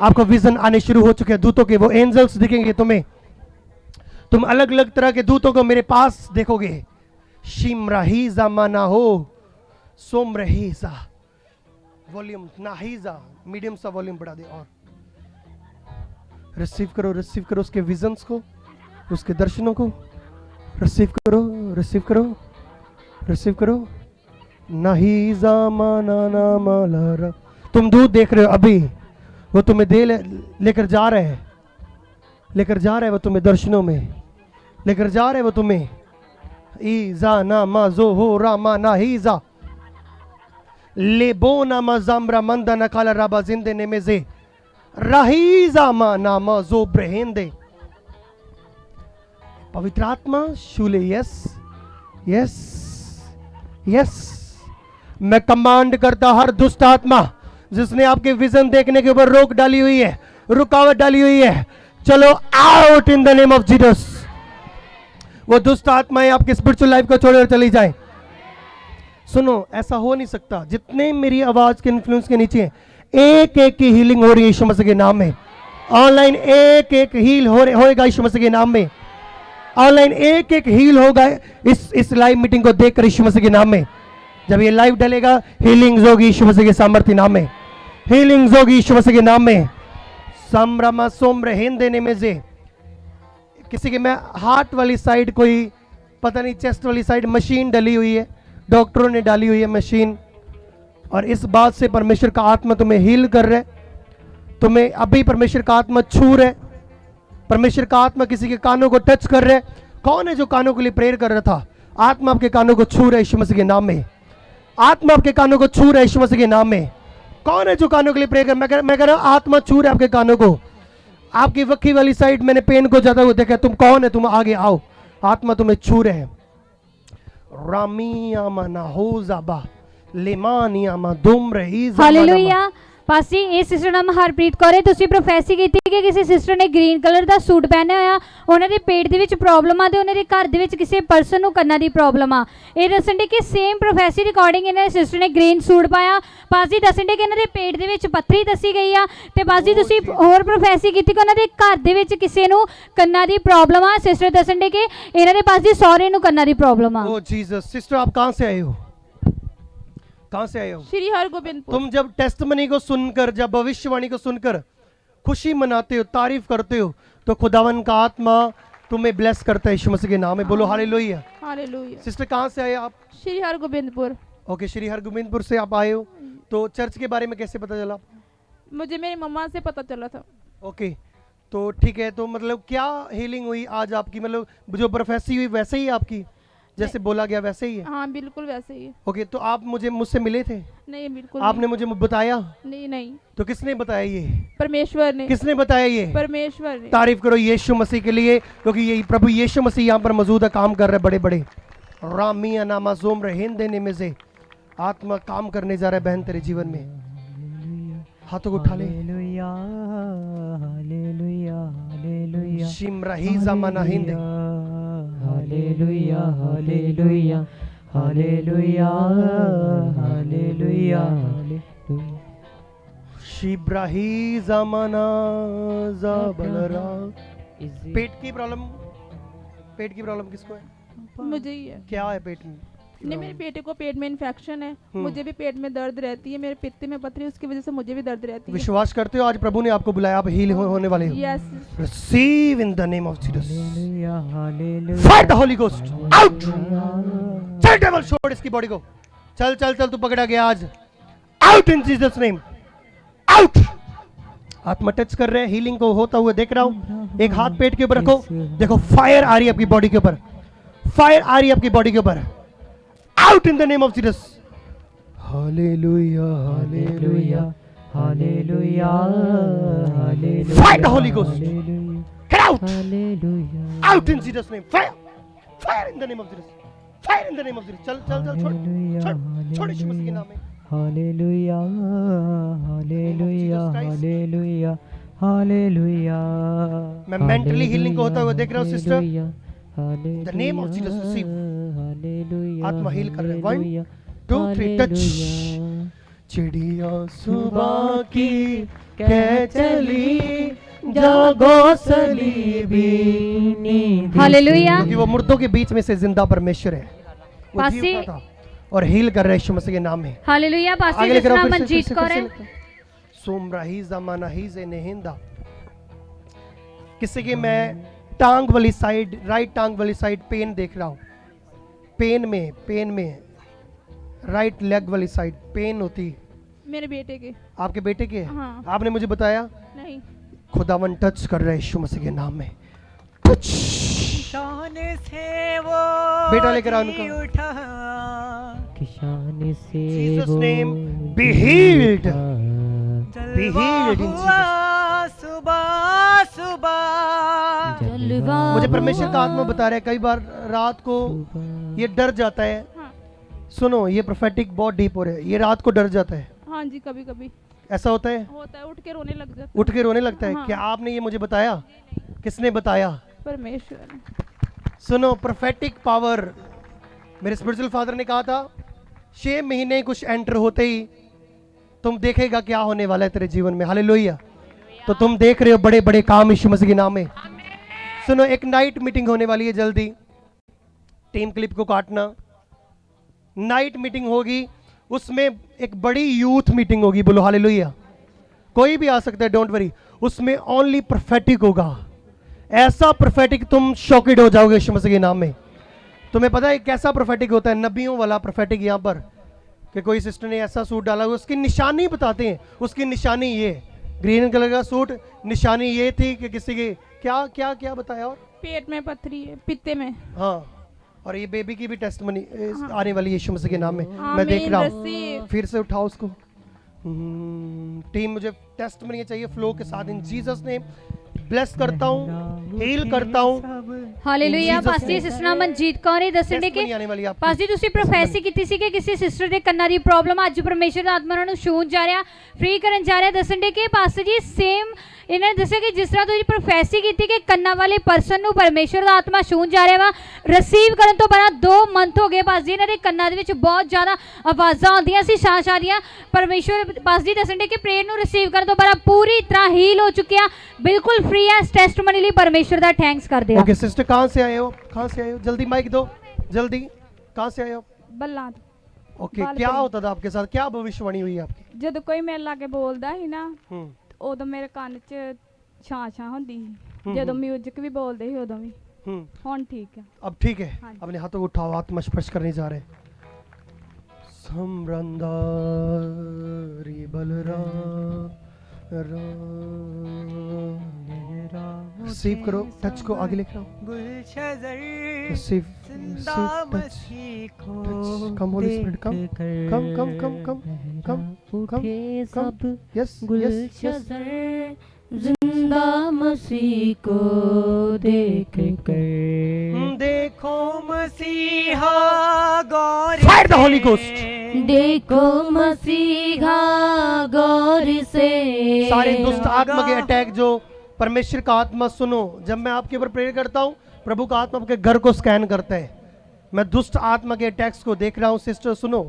आपको विजन आने शुरू हो चुके हैं, दूतों के वो एंजल्स दिखेंगे तुम्हें। तुम अलग अलग तरह के दूतों को मेरे पास देखोगे। शिमराहीजा माना हो, सोमरहीजा, वॉल्यूम नाहीजा, मीडियम सा वॉल्यूम बढ़ा दे और रिसीव करो उसके विजन्स को, उसके दर्शनों को। रिसीव करो। नाहीजा माना ना मालारा। तुम दूध देख रहे हो अभी, वो तुम्हें लेकर जा रहे हैं वो तुम्हें दर्शनों में लेकर जा रहे हैं वो तुम्हें। ईजा ना मा जो हो रामा ना हीजा लेबो ना मा जामरा मंदा ना काला राबा जिंदे ने में जे राहीजा मा ना मा जो ब्रहेंदे। पवित्र आत्मा शूले, यस। मैं कमांड करता हर दुष्ट आत्मा जिसने आपके विजन देखने के ऊपर रोक डाली हुई है, रुकावट डाली हुई है, चलो out in the name of Jesus. वो दुष्ट आत्माएं आपके स्पिरिचुअल लाइफ को छोड़कर चली जाए। सुनो, ऐसा हो नहीं सकता। जितने मेरी आवाज के इन्फ्लुएंस के नीचे हैं, एक एक की हीलिंग हो रही है यीशु मसीह के नाम में। ऑनलाइन एक एक हील होएगा यीशु मसीह के नाम में। ऑनलाइन एक एक हील होगा इस लाइव मीटिंग को देखकर यीशु मसीह के नाम में। जब ये लाइव डलेगा, हीलिंग्स होगी यीशु मसीह के सामर्थ्य नाम में। हीलिंग्स होगी यीशु मसीह के नाम में। समरमा सोम्र हिंदे में जे किसी के मैं हार्ट वाली साइड, कोई पता नहीं चेस्ट वाली साइड मशीन डली हुई है, डॉक्टरों ने डाली हुई है मशीन, और इस बात से परमेश्वर का आत्मा तुम्हें हील कर रहा है। तुम्हें अभी परमेश्वर का आत्मा छू रहा है। परमेश्वर का आत्मा किसी के कानों को टच कर रहा है। कौन है जो कानों के लिए प्रेयर कर रहा था? आत्मा आपके कानों को छू रहा है यीशु मसीह के नाम में। आत्मा आपके कानों को छू रहा है यीशु मसीह के नाम में। कौन है जो कानों के लिए प्रेयर कर? मैं कह रहा हूं, आत्मा छू रहा है आपके कानों को। आपकी वक्की वाली साइड मैंने पेन को ज्यादा हुआ देखा। तुम कौन है? तुम आगे आओ, आत्मा तुम्हें छू रहे हैं। रामिया मना हो जाबा लेमानिया मा दुम रही। हालेलुया। पासी ਇਹ ਸਿਸਟਰ ਨਾਮ ਹਰਪ੍ਰੀਤ ਕੌਰ ਹੈ। ਤੁਸੀਂ ਪ੍ਰੋਫੈਸੀ ਕੀਤੀ ਕਿ ਕਿਸੇ ਸਿਸਟਰ ਨੇ ਗ੍ਰੀਨ ਕਲਰ ਦਾ ਸੂਟ ਪਹਿਨਿਆ ਹੋਇਆ, ਉਹਨਾਂ ਦੇ ਪੇਟ ਦੇ ਵਿੱਚ ਪ੍ਰੋਬਲਮ ਆ ਤੇ ਉਹਨਾਂ ਦੇ ਘਰ ਦੇ ਵਿੱਚ ਕਿਸੇ ਪਰਸਨ ਨੂੰ ਕੰਨਾਂ ਦੀ ਪ੍ਰੋਬਲਮ ਆ। ਇਹ ਦੱਸਣ ਦੇ ਕਿ ਸੇਮ ਪ੍ਰੋਫੈਸੀ ਰਿਕਾਰਡਿੰਗ ਇਹਨਾਂ ਦੇ ਸਿਸਟਰ ਨੇ ਗ੍ਰੀਨ ਸੂਟ ਪਾਇਆ। ਪਾਸੀ ਦੱਸਣ ਦੇ ਕਿ ਇਹਨਾਂ ਦੇ ਪੇਟ ਦੇ ਵਿੱਚ ਪੱਥਰੀ ਦੱਸੀ ਗਈ ਆ। ਤੇ ਪਾਸੀ ਤੁਸੀਂ ਹੋਰ ਪ੍ਰੋਫੈਸੀ ਕੀਤੀ ਕਿ ਉਹਨਾਂ ਦੇ ਘਰ ਦੇ ਵਿੱਚ ਕਿਸੇ ਨੂੰ ਕੰਨਾਂ ਦੀ ਪ੍ਰੋਬਲਮ ਆ। ਸਿਸਟਰ ਦੱਸਣ ਦੇ ਕਿ ਇਹਨਾਂ ਦੇ ਪਾਸ ਦੀ ਸਹੁਰੇ ਨੂੰ ਕੰਨਾਂ ਦੀ ਪ੍ਰੋਬਲਮ ਆ। ओ जीसस। सिस्टर आप कहां से आए हो? कहां से आए हो? श्री हरगोबिंदपुर। तुम जब टेस्टमनी को सुनकर, जब भविष्यवाणी को सुनकर खुशी मनाते हो, तारीफ करते हो, तो खुदावन का आत्मा तुम्हें ब्लेस करता है यीशु मसीह के नाम में। बोलो हालेलुया। हालेलुया। सिस्टर कहां से आए आप? श्री हरगोबिंदपुर। ओके, श्री हरगोबिंदपुर से आप आए हो। तो चर्च के बारे में कैसे पता चला? मुझे मेरी मम्मा से पता चला था। ओके, तो ठीक है। तो मतलब क्या हीलिंग हुई आज आपकी? मतलब जो प्रोफेसी हुई वैसे ही आपकी जैसे बोला गया वैसे ही है? हाँ बिल्कुल वैसे ही है। ओके, तो आप मुझसे मिले थे? नहीं बिल्कुल आपने मुझे बताया? नहीं। तो किसने बताया ये? परमेश्वर ने। किसने बताया ये? परमेश्वर ने। तारीफ करो यीशु मसीह के लिए, क्योंकि ये प्रभु यीशु मसीह यहाँ पर मौजूद है, काम कर रहे बड़े बड़े। रामिया नामा जोम रहीन देने में से आत्मा काम करने जा रहा है बहन तेरे जीवन में। हाथों को उठा ले। शिमराही ज़माना हिंद। Hallelujah hallelujah hallelujah hallelujah. शिब्राही ज़माना ज़बलरा। पेट की प्रॉब्लम किसको है? मुझे ही है। क्या है पेट में? नहीं, मेरे बेटे को पेट में इन्फेक्शन है, मुझे भी पेट में दर्द रहती है, मेरे पित्त में पथरी, उसकी वजह से मुझे भी दर्द रहती है। विश्वास करते हो आज प्रभु ने आपको बुलाया, आप हील होने वाले हो? Yes. Receive in the name of Jesus. Fight the Holi ghost out. चल डेविल, छोड़ इसकी बॉडी को। चल चल चल, तू पकड़ा गया आज। Out in Jesus name, out. आत्मा टच कर रहे हैं, हीलिंग को होता हुआ देख रहा हूं। एक हाथ पेट के ऊपर रखो, देखो फायर आ रही है आपकी बॉडी के ऊपर, फायर आ रही है आपकी बॉडी के ऊपर। Out in the name of Jesus. Hallelujah, hallelujah, Hallelujah, hallelujah. Fire the Holy Ghost. Hallelujah, Get out. hallelujah. Out in Jesus' name. Fire. Fire in the name of Jesus. Fire in the name of Jesus. चल चल चल छोड़ छोड़ छोड़ यीशु मसीह के नाम में. Hallelujah, hallelujah, hallelujah, hallelujah. मैं mentally healing को होता हुआ देख रहा हूँ, sister. Hallelujah, The name of Jesus, receive. hallelujah, आत्मा heal कर रहे हैं. 1, hallelujah, 2, 3, touch. hallelujah. चिड़िया सुबह की कह चली जागो सलीबी. हालेलुया। क्योंकि वो मुर्दों के बीच में से जिंदा परमेश्वर है. वो पासी- जी उठा था और हील कर रहे हैं यीशु मसीह के नाम में. हालेलुया। आगे पास्टर लेकर आओ, जिसका फिर से, मंजीत फिर से, कौर फिर है। से लेकर. सोमराही जमाना ही से नेहिंदा. किसी की मैं टांग वाली साइड, राइट टांग वाली साइड पेन देख रहा हूँ. पेन में राइट लेग वाली साइड पेन होती है. मेरे बेटे के। आपके बेटे के? हाँ। आपने मुझे बताया. नहीं, खुदावन टच कर रहे हैं यीशु मसीह के नाम में. टच. शान से वो बेटा लेकर आओ जी उनको. उठा किसान से Jesus वो name, be healed. उठा। Be healed in हुआ सुबह सुबह जलवा मुझे परमेश्वर का आत्मा बता रहा है. कई बार रात को ये डर जाता है. हाँ सुनो, ये प्रोफेटिक बहुत डीप हो रहा है. ये रात को डर जाता है. हाँ जी, कभी कभी ऐसा होता है. होता है, उठ के रोने लग जाता है। उठ के रोने लगता है. हाँ। क्या आपने ये मुझे बताया? किसने बताया? परमेश्वर ने। सुनो, प्रोफेटिक पावर. मेरे स्पिरिचुअल फादर ने कहा था 6 महीने कुछ एंटर होते ही तुम देखेगा क्या होने वाला है तेरे जीवन में. हालेलुया. तो तुम देख रहे हो बड़े बड़े काम यीशु मसीह के नाम में. सुनो, एक नाइट मीटिंग होने वाली है जल्दी. टीम क्लिप को काटना. नाइट मीटिंग होगी, उसमें एक बड़ी यूथ मीटिंग होगी. बोलो हालेलुया. कोई भी आ सकता है, डोंट वरी. उसमें ओनली प्रोफेटिक होगा. ऐसा प्रोफेटिक तुम शॉकेड हो जाओगे यीशु मसीह के नाम में. तुम्हें पता है कैसा प्रोफेटिक होता है? नबियों वाला प्रोफेटिक. यहाँ पर कि कोई सिस्टर ने ऐसा सूट डाला, उसकी निशानी बताते हैं. उसकी निशानी ये ग्रीन कलर का सूट, निशानी ये थी कि किसी के क्या क्या क्या बताया. और पेट में पथरी है, पित्ते में। हाँ, और ये बेबी की भी टेस्टमनी आने वाली है यीशु मसीह के नाम में. मैं आमीन, देख रहा हूँ. receive। फिर से उठाओ उसको. टीम, मुझे टेस्टमनी चाहिए फ्लो के साथ. इन जीसस नेम ब्लेस करता हूँ, हील करता हूँ. Hallelujah. Jesus pastor name। Sister Manjeet Kaur ਇਹ ਦੱਸਣ ਦੇ ਕਿ Testimony ਆने वाली है आपकी. ਪਾਸਟਰ ਤੁਸੀਂ ਪ੍ਰੋਫੈਸੀ ਕੀਤੀ ਸੀ ਕਿ ਕਿਸੇ ਸਿਸਟਰ ਦੇ ਕੰਨਾਂ ਦੀ ਪ੍ਰੋਬਲਮ ਅੱਜ ਪਰਮੇਸ਼ਰ ਦਾ ਆਤਮਾ ਉਹਨਾਂ ਨੂੰ ਛੂਹਣ ਜਾ ਰਿਹਾ, ਫ੍ਰੀ ਕਰਨ ਜਾ ਰਿਹਾ. ਦੱਸਣ ਦੇ ਕਿ ਪਾਸਟਰ ਜੀ ਸੇਮ ਇਹਨਾਂ ਨੇ ਦੱਸਿਆ ਕਿ ਜਿਸ ਤਰ੍ਹਾਂ ਤੁਸੀਂ ਪ੍ਰੋਫੈਸੀ ਕੀਤੀ ਕਿ ਕੰਨਾਂ ਵਾਲੇ ਪਰਸਨ ਨੂੰ ਪਰਮੇਸ਼ਰ ਦਾ ਆਤਮਾ ਛੂਹਣ ਜਾ ਰਿਹਾ ਵਾ, ਰਿਸੀਵ ਕਰਨ ਤੋਂ ਬਾਅਦ 2 ਮੰਥ ਹੋ ਗਏ ਪਾਸਟਰ ਜੀ, ਇਹਨਾਂ ਦੇ ਕੰਨਾਂ ਦੇ ਵਿੱਚ ਬਹੁਤ ਜ਼ਿਆਦਾ ਆਵਾਜ਼ਾਂ ਆਉਂਦੀਆਂ ਸੀ, ਛਾਂ ਦੀਆਂ. ਪਰਮੇਸ਼ਰ ਪਾਸਟਰ ਜੀ ਦੱਸਣ ਦੇ ਕਿ ਪ੍ਰੇਅਰ ਨੂੰ ਰਿਸੀਵ ਕਰਨ ਤੋਂ ਬਾਅਦ ਪੂਰੀ ਤਰ੍ਹਾਂ ਹੀਲ ਹੋ ਚੁੱਕਿਆ, ਬਿਲਕੁਲ ਫ੍ਰੀ ਹੈ. ਇਸ ਟੈਸਟਮਨੀ ਲਈ ਪਰਮੇਸ਼ਰ ਦਾ ਥੈਂक्स ਕਰਦੇ ਆ. ओके सिस्टर, कहाँ से आए हो? कहाँ से आए हो? जल्दी माइक दो, जल्दी. कहाँ से आए हो? ਬੱਲਾ ओके, बाल क्या पे। होता था आपके साथ? क्या भविष्यवाणी हुई आपकी? ਜਦੋਂ ਕੋਈ ਮੇਰੇ ਲਾਗੇ ਬੋਲਦਾ ਸੀ ਨਾ, हम्म, ਉਦੋਂ ਮੇਰੇ ਕੰਨ 'ਚ ਛਾਂ ਹੁੰਦੀ ਸੀ. ਹੂੰ, ਜਦੋਂ ਹੂੰ। ਮਿਊਜ਼ਿਕ ਵੀ ਬੋਲਦੇ ਸੀ ਉਦੋਂ ਵੀ. हम्म. ਹੁਣ ठीक है। अब ठीक है. हाँ जी। अपने हाथों को उठाओ, आत्मा स्पर्श करने जा रहे हैं. समरंदारी बलरा रिसीव करो. टच को आगे लेकर आओ. गुलशजर रिसीव, जिंदा रिसीव, टच. मसीह को Come, Holy Spirit, come. Come, come, come, come, come, come, come. Yes, yes, yes. जिंदा मसीह को देख कर देखो मसीहा गौर Fire the Holy Ghost. देखो मसीहा गौर से सारे दुष्ट आत्मा के अटैक जो परमेश्वर का आत्मा, सुनो, जब मैं आपके ऊपर प्रेयर करता हूँ, प्रभु का आत्मा आपके घर को स्कैन करता है. मैं दुष्ट आत्मा के अटैक्स को देख रहा हूँ. सिस्टर सुनो,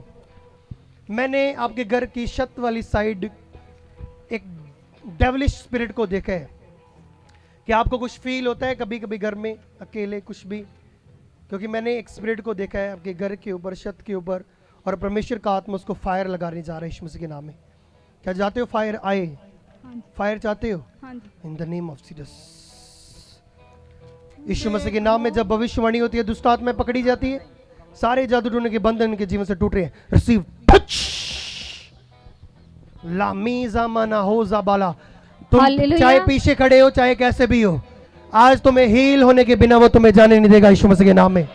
मैंने आपके घर की छत वाली साइड एक डेविलिश स्पिरिट को देखा है. कि आपको कुछ फील होता है कभी कभी घर में अकेले कुछ भी? क्योंकि मैंने एक स्पिरिट को देखा है आपके घर के ऊपर, छत के ऊपर, और परमेश्वर का आत्मा उसको फायर लगाने जा रहा है यीशु मसीह के नाम में. क्या चाहते हो फायर आए? हाँ जी, फायर चाहते हो? हाँ जी। In the name of Jesus. यीशु मसीह के नाम में जब भविष्यवाणी होती है, दुष्ट आत्माएं पकड़ी जाती है, सारे जादू टूटने के बंधन इनके जीवन से टूट रहे हैं. Receive, touch. लामीजा मना हो जाबाला. तुम हालेलुया. चाहे पीछे खड़े हो, चाहे कैसे भी हो, आज तुम्हें हील होने के बिना वो तुम्हें जाने नहीं देगा यीशु मसीह के नाम में.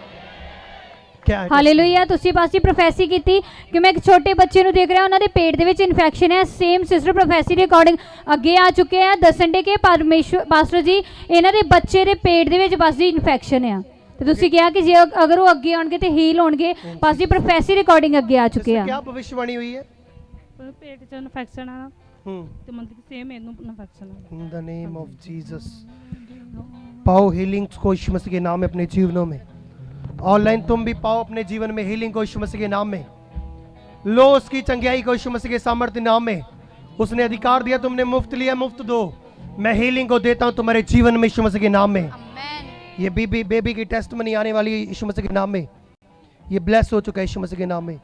क्या है? ਹਾਲੇਲੂਇਆ। ਤੁਸੀਂ ਪਾਸੀ ਪ੍ਰੋਫੈਸੀ ਕੀਤੀ ਕਿ ਮੈਂ ਇੱਕ ਛੋਟੇ ਬੱਚੇ ਨੂੰ ਦੇਖ ਰਿਹਾ, ਉਹਨਾਂ ਦੇ ਪੇਟ ਦੇ ਵਿੱਚ ਇਨਫੈਕਸ਼ਨ ਹੈ। ਸੇਮ ਸਿਸਟਰ ਪ੍ਰੋਫੈਸੀ ਦੇ ਅਕੋਰਡਿੰਗ ਅੱਗੇ ਆ ਚੁੱਕੇ ਆ, ਦੱਸਣ ਦੇ ਕਿ ਪਰਮੇਸ਼ਵਰ ਪਾਸਟਰ ਜੀ ਇਹਨਾਂ ਦੇ ਬੱਚੇ ਦੇ ਪੇਟ ਦੇ ਵਿੱਚ ਬਸ ਦੀ ਇਨਫੈਕਸ਼ਨ ਆ, ਤੇ ਤੁਸੀਂ ਕਿਹਾ ਕਿ ਜੇ ਅਗਰ ਉਹ ਅੱਗੇ ਆਉਣਗੇ ਤੇ ਹੀਲ ਹੋਣਗੇ। ਬਸ ਦੀ ਪ੍ਰੋਫੈਸੀ ਦੇ ਅਕੋਰਡਿੰਗ ਅੱਗੇ ਆ ਚੁੱਕੇ इससे ਆ। क्या भविष्यवाणी हुई है? पेट च इन्फेक्शन है ना, तो मतलब कि सेम ਇਹਨੂੰ इन्फेक्शन है। In the name of Jesus, पाओ हीलिंग को यीशु मसीह के नाम में अपने जीवनों में। ऑनलाइन तुम भी पाओ अपने जीवन में हीलिंग को यीशु मसीह के नाम में। लो उसकी चंगियाई को यीशु मसीह के सामर्थ्य नाम में। उसने अधिकार दिया, तुमने मुफ्त लिया, मुफ्त दो। मैं हीलिंग को देता हूं तुम्हारे जीवन में यीशु मसीह के नाम में। ये बेबी की टेस्टमनी आने वाली है यीशु मसीह के नाम में। ये ब्लेस हो चुका है यीशु मसीह के नाम में।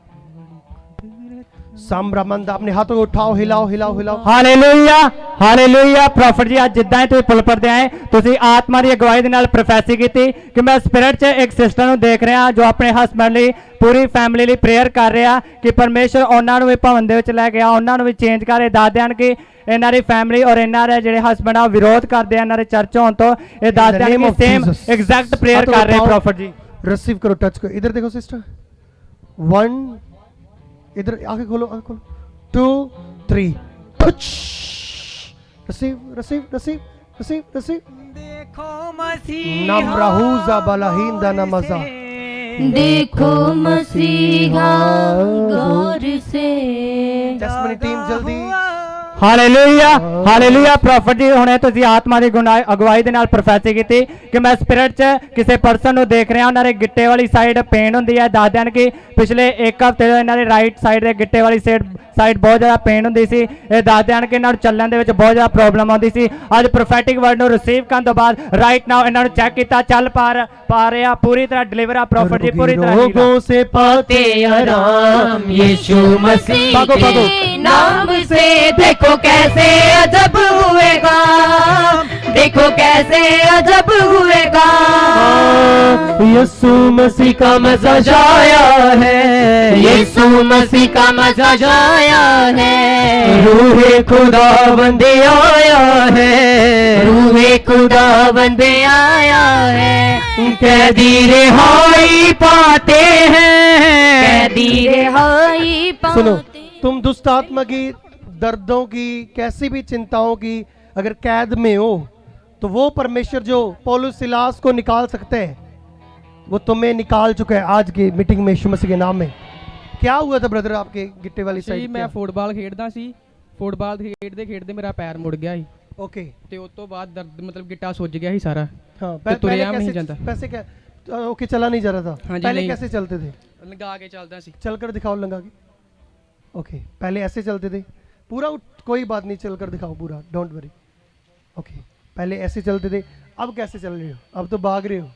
साम्रामंद अपने हाथों को उठाओ, हिलाओ हिलाओ हिलाओ। Hallelujah hallelujah. ਪ੍ਰੋਫਟ ਜੀ ਅੱਜ ਜਿੱਦਾਂ ਹੀ ਤੁਸੀਂ ਪੁਲਪਰ ਤੇ ਆਏ, ਤੁਸੀਂ ਆਤਮਾ ਦੀ ਅਗਵਾਈ ਦੇ ਨਾਲ ਪ੍ਰੋਫੈਸੀ ਕੀਤੀ ਕਿ ਮੈਂ ਸਪਿਰਿਟ 'ਚ ਇੱਕ ਸਿਸਟਰ ਨੂੰ ਦੇਖ ਰਿਹਾ ਜੋ ਆਪਣੇ ਹਸਬੈਂਡ ਲਈ, ਪੂਰੀ ਫੈਮਿਲੀ ਲਈ ਪ੍ਰੇਅਰ ਕਰ ਰਿਹਾ ਕਿ ਪਰਮੇਸ਼ਰ ਉਹਨਾਂ ਨੂੰ ਵੀ ਭਵਨ ਦੇ ਵਿੱਚ ਲੈ ਕੇ ਆ, ਉਹਨਾਂ ਨੂੰ ਵੀ ਚੇਂਜ ਕਰੇ। ਦੱਸ ਦੇਣ ਕਿ ਇਹਨਾਂ ਦੀ ਫੈਮਿਲੀ ਔਰ ਇਹਨਾਂ ਦੇ ਜਿਹੜੇ ਹਸਬੈਂਡ ਆ ਵਿਰੋਧ ਕਰਦੇ ਆ ਇਹਨਾਂ ਦੇ ਚਰਚ ਹੋਣ ਤੋਂ। ਇਹ ਦੱਸ ਦੇਣ ਕਿ ਸੇਮ ਐਗਜ਼ੈਕਟ ਪ੍ਰੇਅਰ ਕਰ ਰਹੇ ਪ੍ਰੋਫਟ जी। रिसीव करो, टच करो। इधर देखो सिस्टर, 1, इधर आंखें खोलो, आंखें खोलो, 2, 3, touch. Receive receive receive receive receive. देखो मसीहा नाम राहूजा बालाहिंदा नमजा। देखो मसीहा गौर से। टेस्टमनी टीम जल्दी। Hallelujah hallelujah. ਪ੍ਰੋਫਟ ਜੀ ਹੁਣੇ ਤੁਸੀਂ ਆਤਮਾ ਦੀ ਅਗਵਾਈ ਦੇ ਨਾਲ ਪ੍ਰੋਫੈਸੀ ਕੀਤੀ ਕਿ ਮੈਂ ਸਪਿਰਿਟ 'ਚ ਕਿਸੇ ਪਰਸਨ ਨੂੰ ਦੇਖ ਰਿਹਾ, ਉਹਨਾਂ ਦੇ ਗਿੱਟੇ ਵਾਲੀ ਸਾਈਡ ਪੇਨ ਹੁੰਦੀ ਹੈ। ਦੱਸ ਦੇਣ ਕਿ ਪਿਛਲੇ 1 ਹਫ਼ਤੇ ਤੋਂ ਇਹਨਾਂ ਦੇ ਰਾਈਟ ਸਾਈਡ ਦੇ ਗਿੱਟੇ ਵਾਲੀ ਸਾਈਡ ਬਹੁਤ ਜ਼ਿਆਦਾ ਪੇਨ ਹੁੰਦੀ ਸੀ। ਇਹ ਦੱਸ ਦੇਣ ਕਿ ਇਹਨਾਂ ਨੂੰ ਚੱਲਣ ਦੇ ਵਿੱਚ ਬਹੁਤ ਜ਼ਿਆਦਾ ਪ੍ਰੋਬਲਮ ਆਉਂਦੀ ਸੀ। ਅੱਜ ਪ੍ਰੋਫੈਟਿਕ ਵਰਡ ਨੂੰ ਰਿਸੀਵ ਕਰਨ ਤੋਂ ਬਾਅਦ ਰਾਈਟ ਨਾਓ ਇਹਨਾਂ ਨੂੰ ਚੈੱਕ ਕੀਤਾ, ਚੱਲ ਪਾ ਰਿਹਾ, ਪੂਰੀ ਤਰ੍ਹਾਂ ਡਿਲੀਵਰ ਆ ਪ੍ਰੋਫਟ ਜੀ, ਪੂਰੀ ਤਰ੍ਹਾਂ रोगों से पाते आराम यीशु मसीह भागो, भागो। के नाम से। देखो कैसे अजब हुए काम, देखो कैसे अजब हुए काम। यीशु मसीह का मजा जाया है, यीशु मसीह का मजा जाया है। रूहे खुदा बंदे आया है, रूहे खुदा बंदे आया है। कैदी रिहाई पाते हैं, कैदी रिहाई सुनो, पाते। तुम दुष्ट आत्मा की, दर्दों की, कैसी भी चिंताओं की अगर कैद में हो, तो वो परमेश्वर जो पौलुस सिलास को निकाल सकते हैं, वो तुम्हें निकाल चुका है आज की मीटिंग में यीशु मसीह के नाम में। क्या हुआ था ब्रदर आपके गिट्टे वाली ਜੀ साइड? ਮੈਂ ਫੁੱਟਬਾਲ ਖੇਡਦਾ ਸੀ, ਫੁੱਟਬਾਲ ਖੇਡਦੇ ਮੇਰਾ ਪੈਰ ਮੁੜ ਗਿਆ ਸੀ ओके। ਤੇ ਉਸ ਤੋਂ ਬਾਅਦ ਦਰਦ ਮਤਲਬ ਗਿੱਟਾ ਸੁੱਜ ਗਿਆ ਸੀ ਸਾਰਾ। हाँ, तो तुरिया में नहीं कैसे, जाता। पैसे क्या? ओके, चला नहीं जा रहा था। हाँ जी, पहले नहीं। कैसे चलते थे? ਲਗਾ ਕੇ ਚੱਲਦਾ ਸੀ। चलकर दिखाओ लंगा के। ओके, पहले ऐसे चलते थे पूरा, कोई बात नहीं, चलकर दिखाओ पूरा, डोंट वरी। ओके, पहले ऐसे चलते थे, अब कैसे चल रहे हो? अब तो भाग रहे हो,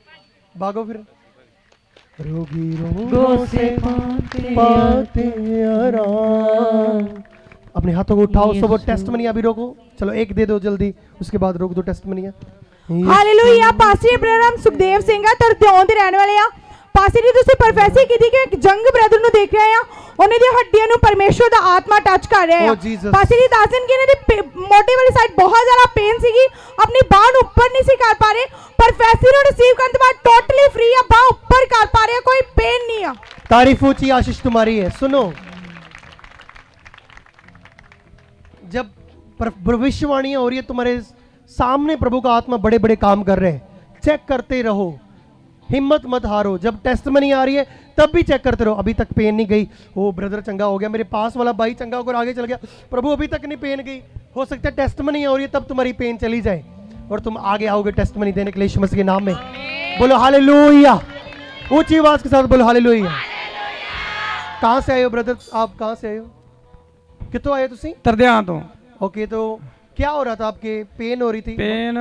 भागो फिर। रोगी रोगों से पाते आराम। अपने हाथों को उठाओ, सब टेस्टमनी अभी रोको। चलो एक दे दो जल्दी, उसके बाद रोक दो टेस्टमनी। ਹਾਲੇਲੂਇਆ। ਪਾਸੀ ਬ੍ਰਦਰ ਸੁਖਦੇਵ ਸਿੰਘ ਆ, ਤਰਦਿਓਂ ਦੇ ਰਹਿਣ ਵਾਲੇ ਆ। ਪਾਸੀ ਜੀ ਤੁਸੀਂ ਪ੍ਰੋਫੈਸੀ ਕੀਤੀ ਕਿ ਇੱਕ ਜੰਗ ਬ੍ਰਦਰ ਨੂੰ ਦੇਖ ਰਹੇ ਆ, ਉਹਨਾਂ ਦੀਆਂ ਹੱਡੀਆਂ ਨੂੰ ਪਰਮੇਸ਼ਵਰ ਦਾ ਆਤਮਾ ਟੱਚ ਕਰ ਰਿਹਾ Oh, ਆ। Jesus. ਪਾਸੀ ਜੀ ਦੱਸਣ ਕਿ ਇਹਨਾਂ ਦੀ ਮੋਢੇ ਵਾਲੀ ਸਾਈਡ ਬਹੁਤ ਜ਼ਿਆਦਾ ਪੇਨ ਸੀਗੀ, ਆਪਣੀ ਬਾਹ ਨੂੰ ਉੱਪਰ ਨਹੀਂ ਸੀ ਕਰ ਪਾ ਰਹੇ। ਪ੍ਰੋਫੈਸੀ ਨੂੰ ਰਿਸੀਵ ਕਰਨ ਤੋਂ ਬਾਅਦ ਟੋਟਲੀ ਫ੍ਰੀ ਆ, ਬਾਹ ਉੱਪਰ ਕਰ ਪਾ ਰਹੇ, ਕੋਈ पेन नहीं है। तारीफ ऊंची आशीष तुम्हारी है। सुनो, जब भविष्यवाणियां हो रही है तुम्हारे सामने, प्रभु का आत्मा बड़े बड़े काम कर रहे हैं, चेक करते रहो, हिम्मत मत हारो। जब टेस्टमनी आ रही है तब भी चेक करते रहो। अभी तक पेन नहीं गई, ओ ब्रदर चंगा हो गया, मेरे पास वाला भाई चंगा होकर आगे चल गया, प्रभु अभी तक नहीं पेन गई। हो सकता है टेस्टमनी हो रही है तब तुम्हारी पेन चली जाए और तुम आगे आओगे टेस्टमनी देने के लिए यीशु मसीह के नाम में। बोलो हालेलुया, ऊंची आवाज के साथ बोलो हालेलुया। कहां से आए हो ब्रदर, आप कहां से आए हो, कितों आए तुसी? ਤਰਦਿਆਂ ਤੋਂ। ओके, तो क्या हो रहा था? आपके पेन हो रही थी? ਪੇਨ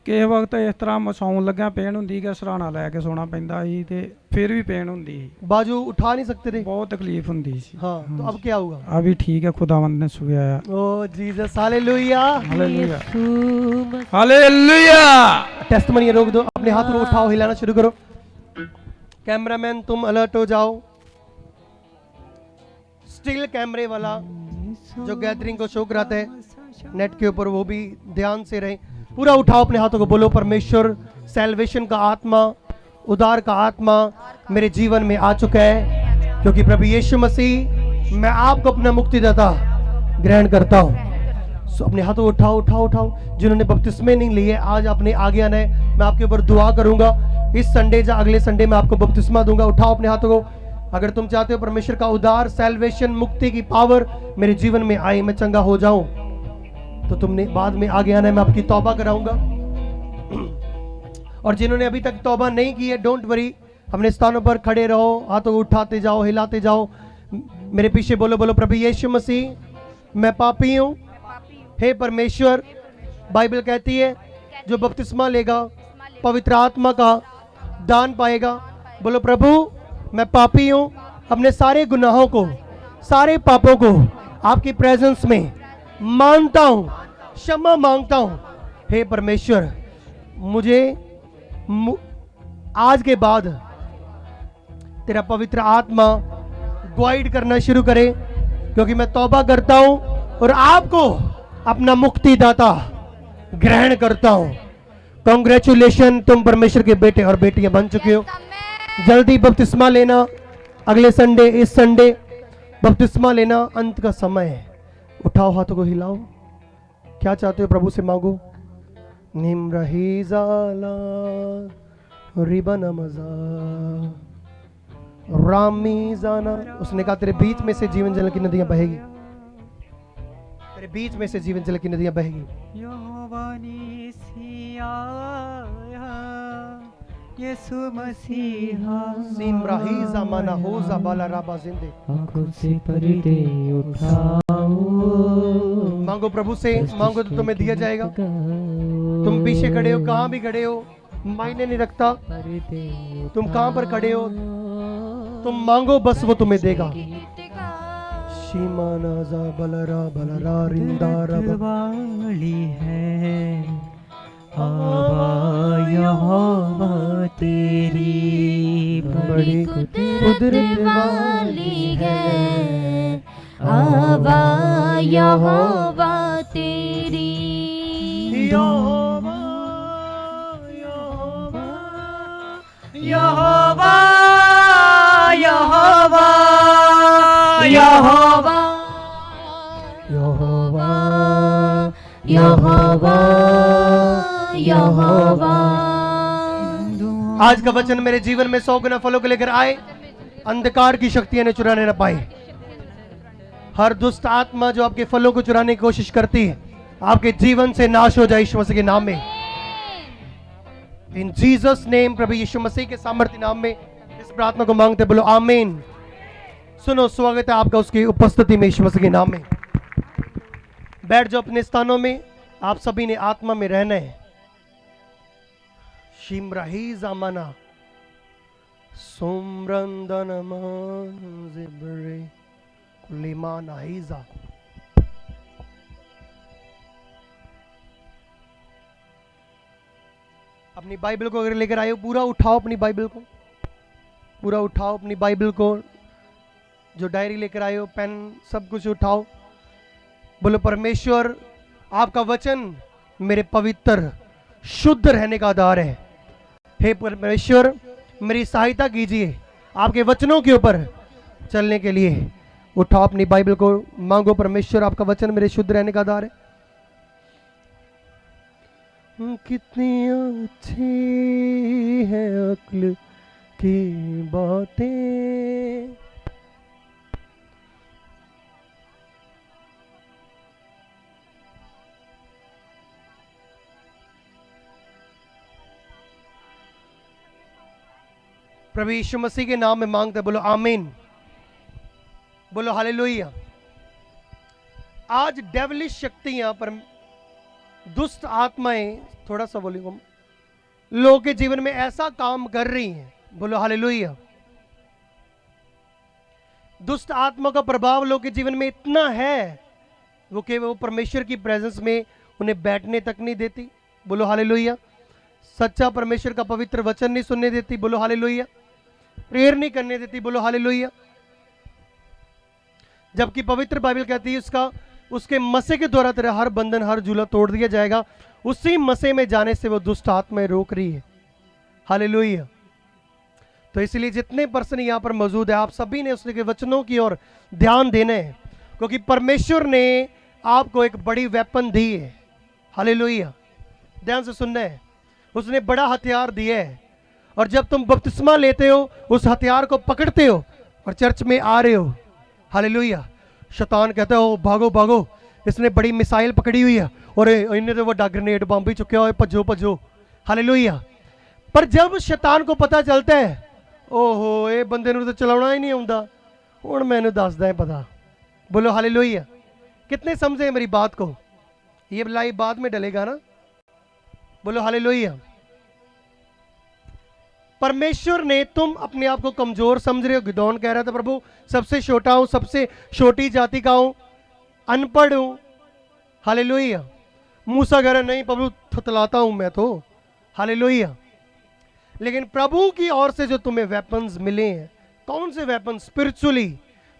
ਕਿਸੇ ਵਕਤ ਇਸ ਤਰ੍ਹਾਂ ਸੌਣ ਲੱਗਿਆ ਪੇਨ ਹੁੰਦੀ ਕਿ ਸਰਾਣਾ ਲੈ ਕੇ ਸੌਣਾ ਪੈਂਦਾ ਸੀ ਤੇ ਫਿਰ ਵੀ ਪੇਨ ਹੁੰਦੀ ਸੀ, बाजू उठा नहीं सकते थे? ਬਹੁਤ ਤਕਲੀਫ ਹੁੰਦੀ ਸੀ। हाँ, तो अब क्या हुआ? ਅਭੀ ਠੀਕ ਹੈ, ਖੁਦਾਵੰਦ ਨੇ ਸੁਣਿਆ। Oh Jesus, hallelujah. Hallelujah hallelujah. Testimony रोक दो, अपने हाथ को उठाओ, हिलाना शुरू करो। कैमरामैन तुम अलर्ट हो जाओ। स्टिल कैमरे वाला जो गैदरिंग को शो कराता है नेट के ऊपर, वो भी ध्यान से रहे। पूरा उठाओ अपने हाथों को, बोलो परमेश्वर सैल्वेशन का आत्मा उद्धार का आत्मा मेरे जीवन में आ चुका है, क्योंकि प्रभु यीशु मसीह मैं आपको अपना मुक्तिदाता ग्रहण करता हूँ। सो अपने हाथों को उठाओ उठाओ उठाओ। जिन्होंने बपतिस्मे नहीं लिए आज अपने आगे आना है, मैं आपके ऊपर दुआ करूंगा। इस संडे या अगले संडे में आपको बपतिस्मा दूंगा। उठाओ अपने हाथों को। अगर तुम चाहते हो परमेश्वर का उद्धार, सैल्वेशन, मुक्ति की पावर मेरे जीवन में आए, मैं चंगा हो जाऊं, तो तुमने बाद में आगे आना है, मैं आपकी तौबा कराऊंगा। और जिन्होंने अभी तक तौबा नहीं की है, डोंट वरी, अपने स्थानों पर खड़े रहो, हाथों को उठाते जाओ, हिलाते जाओ, मेरे पीछे बोलो बोलो प्रभु यीशु मसीह मैं पापी हूँ, हे परमेश्वर। बाइबल कहती है जो बपतिस्मा लेगा पवित्र आत्मा का दान पाएगा। बोलो प्रभु मैं पापी हूँ, अपने सारे गुनाहों को, सारे पापों को आपकी प्रेजेंस में मानता हूँ, क्षमा मांगता हूँ। हे परमेश्वर मुझे आज के बाद तेरा पवित्र आत्मा गाइड करना शुरू करे, क्योंकि मैं तौबा करता हूँ और आपको अपना मुक्तिदाता ग्रहण करता हूँ। कांग्रेचुलेशन, तुम परमेश्वर के बेटे और बेटियां बन चुके हो। जल्दी बपतिस्मा लेना, अगले संडे, इस संडे बपतिस्मा लेना, अंत का समय है। उठाओ हाथों को हिलाओ, क्या चाहते हो प्रभु से मांगो। निम्रही जाला रिबन मजा रामी जाना। उसने कहा तेरे बीच में से जीवन जल की नदियां बहेगी, तेरे बीच में से जीवन जल की नदियां बहेगी। यीशु मसीहा सिमराही ज़माना हो ज़बाला राबा जिंदे। आंखों से पर्दे उठाओ, मांगो प्रभु से, मांगो तो तुम्हें दिया जाएगा। तुम पीछे खड़े हो, कहाँ भी खड़े हो, मायने नहीं रखता तुम कहाँ पर खड़े हो, तुम मांगो बस वो तुम्हें देगा। शीमाना जा बलरा बलरा रिंदारा वाली है आवा यहोवा तेरी बड़ी कुदरत वाली है, आवा यहोवा तेरी। यहोवा यहोवा यहोवा यहोवा यहोवा यहोवा यहोवा। आज का वचन मेरे जीवन में 100 गुना फलों को लेकर आए, अंधकार की शक्तियां ने चुराने न पाए। हर दुष्ट आत्मा जो आपके फलों को चुराने की कोशिश करती है, आपके जीवन से नाश हो जाए यीशु मसीह के नाम में। इन जीसस नेम, प्रभु यीशु मसीह के सामर्थ्य नाम में इस प्रार्थना को मांगते बोलो आमीन। सुनो, स्वागत है आपका उसकी उपस्थिति में यीशु मसीह के नाम में। बैठ जाओ अपने स्थानों में, आप सभी ने आत्मा में रहना है। शिमराही ज़माना सुमरंदनमा ज़िब्रे कुलिमाना हीज़ा। अपनी बाइबल को अगर लेकर आए हो, पूरा उठाओ अपनी बाइबल को, पूरा उठाओ अपनी बाइबल को, जो डायरी लेकर आए हो, पेन, सब कुछ उठाओ। बोलो परमेश्वर आपका वचन मेरे पवित्र शुद्ध रहने का आधार है। हे परमेश्वर मेरी सहायता कीजिए आपके वचनों के ऊपर चलने के लिए। उठाओ अपनी बाइबल को, मांगो परमेश्वर आपका वचन मेरे शुद्ध रहने का आधार है। कितनी अच्छी है अक्ल की बातें, प्रभु यीशु मसीह के नाम में मांगते बोलो आमीन, बोलो हालेलुया। आज डेविलिश शक्तियां पर दुष्ट आत्माएं, थोड़ा सा बोलिए, लोगों के जीवन में ऐसा काम कर रही हैं, बोलो हालेलुया। दुष्ट आत्मा का प्रभाव लोगों के जीवन में इतना है वो कि वो परमेश्वर की प्रेजेंस में उन्हें बैठने तक नहीं देती, बोलो हालेलुया। सच्चा परमेश्वर का पवित्र वचन नहीं सुनने देती, बोलो हालेलुया। प्रेयर नहीं करने देती, बोलो हालेलुया। जबकि पवित्र बाइबल कहती है उसके मसे के द्वारा तेरा हर बंधन, हर झूला तोड़ दिया जाएगा। उसी मसे में जाने से वो दुष्ट आत्माएं रोक रही है, हालेलुया। तो इसलिए जितने पर्सन यहाँ पर मौजूद है, आप सभी ने उसके वचनों की ओर ध्यान देना है, क्योंकि परमेश्वर ने आपको एक बड़ी वेपन दी है। हालेलुया, ध्यान से सुनना है। उसने बड़ा हथियार दिया है, और जब तुम बपतिस्मा लेते हो उस हथियार को पकड़ते हो और चर्च में आ रहे हो, हालेलुया, शैतान कहता है ओ भागो भागो, इसने बड़ी मिसाइल पकड़ी हुई है और इन्हें तो वड्डा ग्रेनेड बम भी चुक्या हो, भजो भजो। हालेलुया। पर जब शैतान को पता चलता है ओहो ये बंदे नूं तो चलाउणा ही नहीं आउंदा, हुण मैनूं दसदा है पता। बोलो हालेलुया। कितने समझे हैं मेरी बात को? ये लाइव बाद में डलेगा ना। बोलो हालेलुया। परमेश्वर ने, तुम अपने आप को कमजोर समझ रहे हो। गिदोन कह रहा था प्रभु सबसे छोटा हूं, सबसे छोटी जाति का हूं, अनपढ़ हूं। हालेलुया। मूसा कह रहा नहीं प्रभु थतलाता हूं मैं तो। हालेलुया। लेकिन प्रभु की ओर से जो तुम्हें वेपन्स मिले हैं, कौन से वेपन? स्पिरिचुअली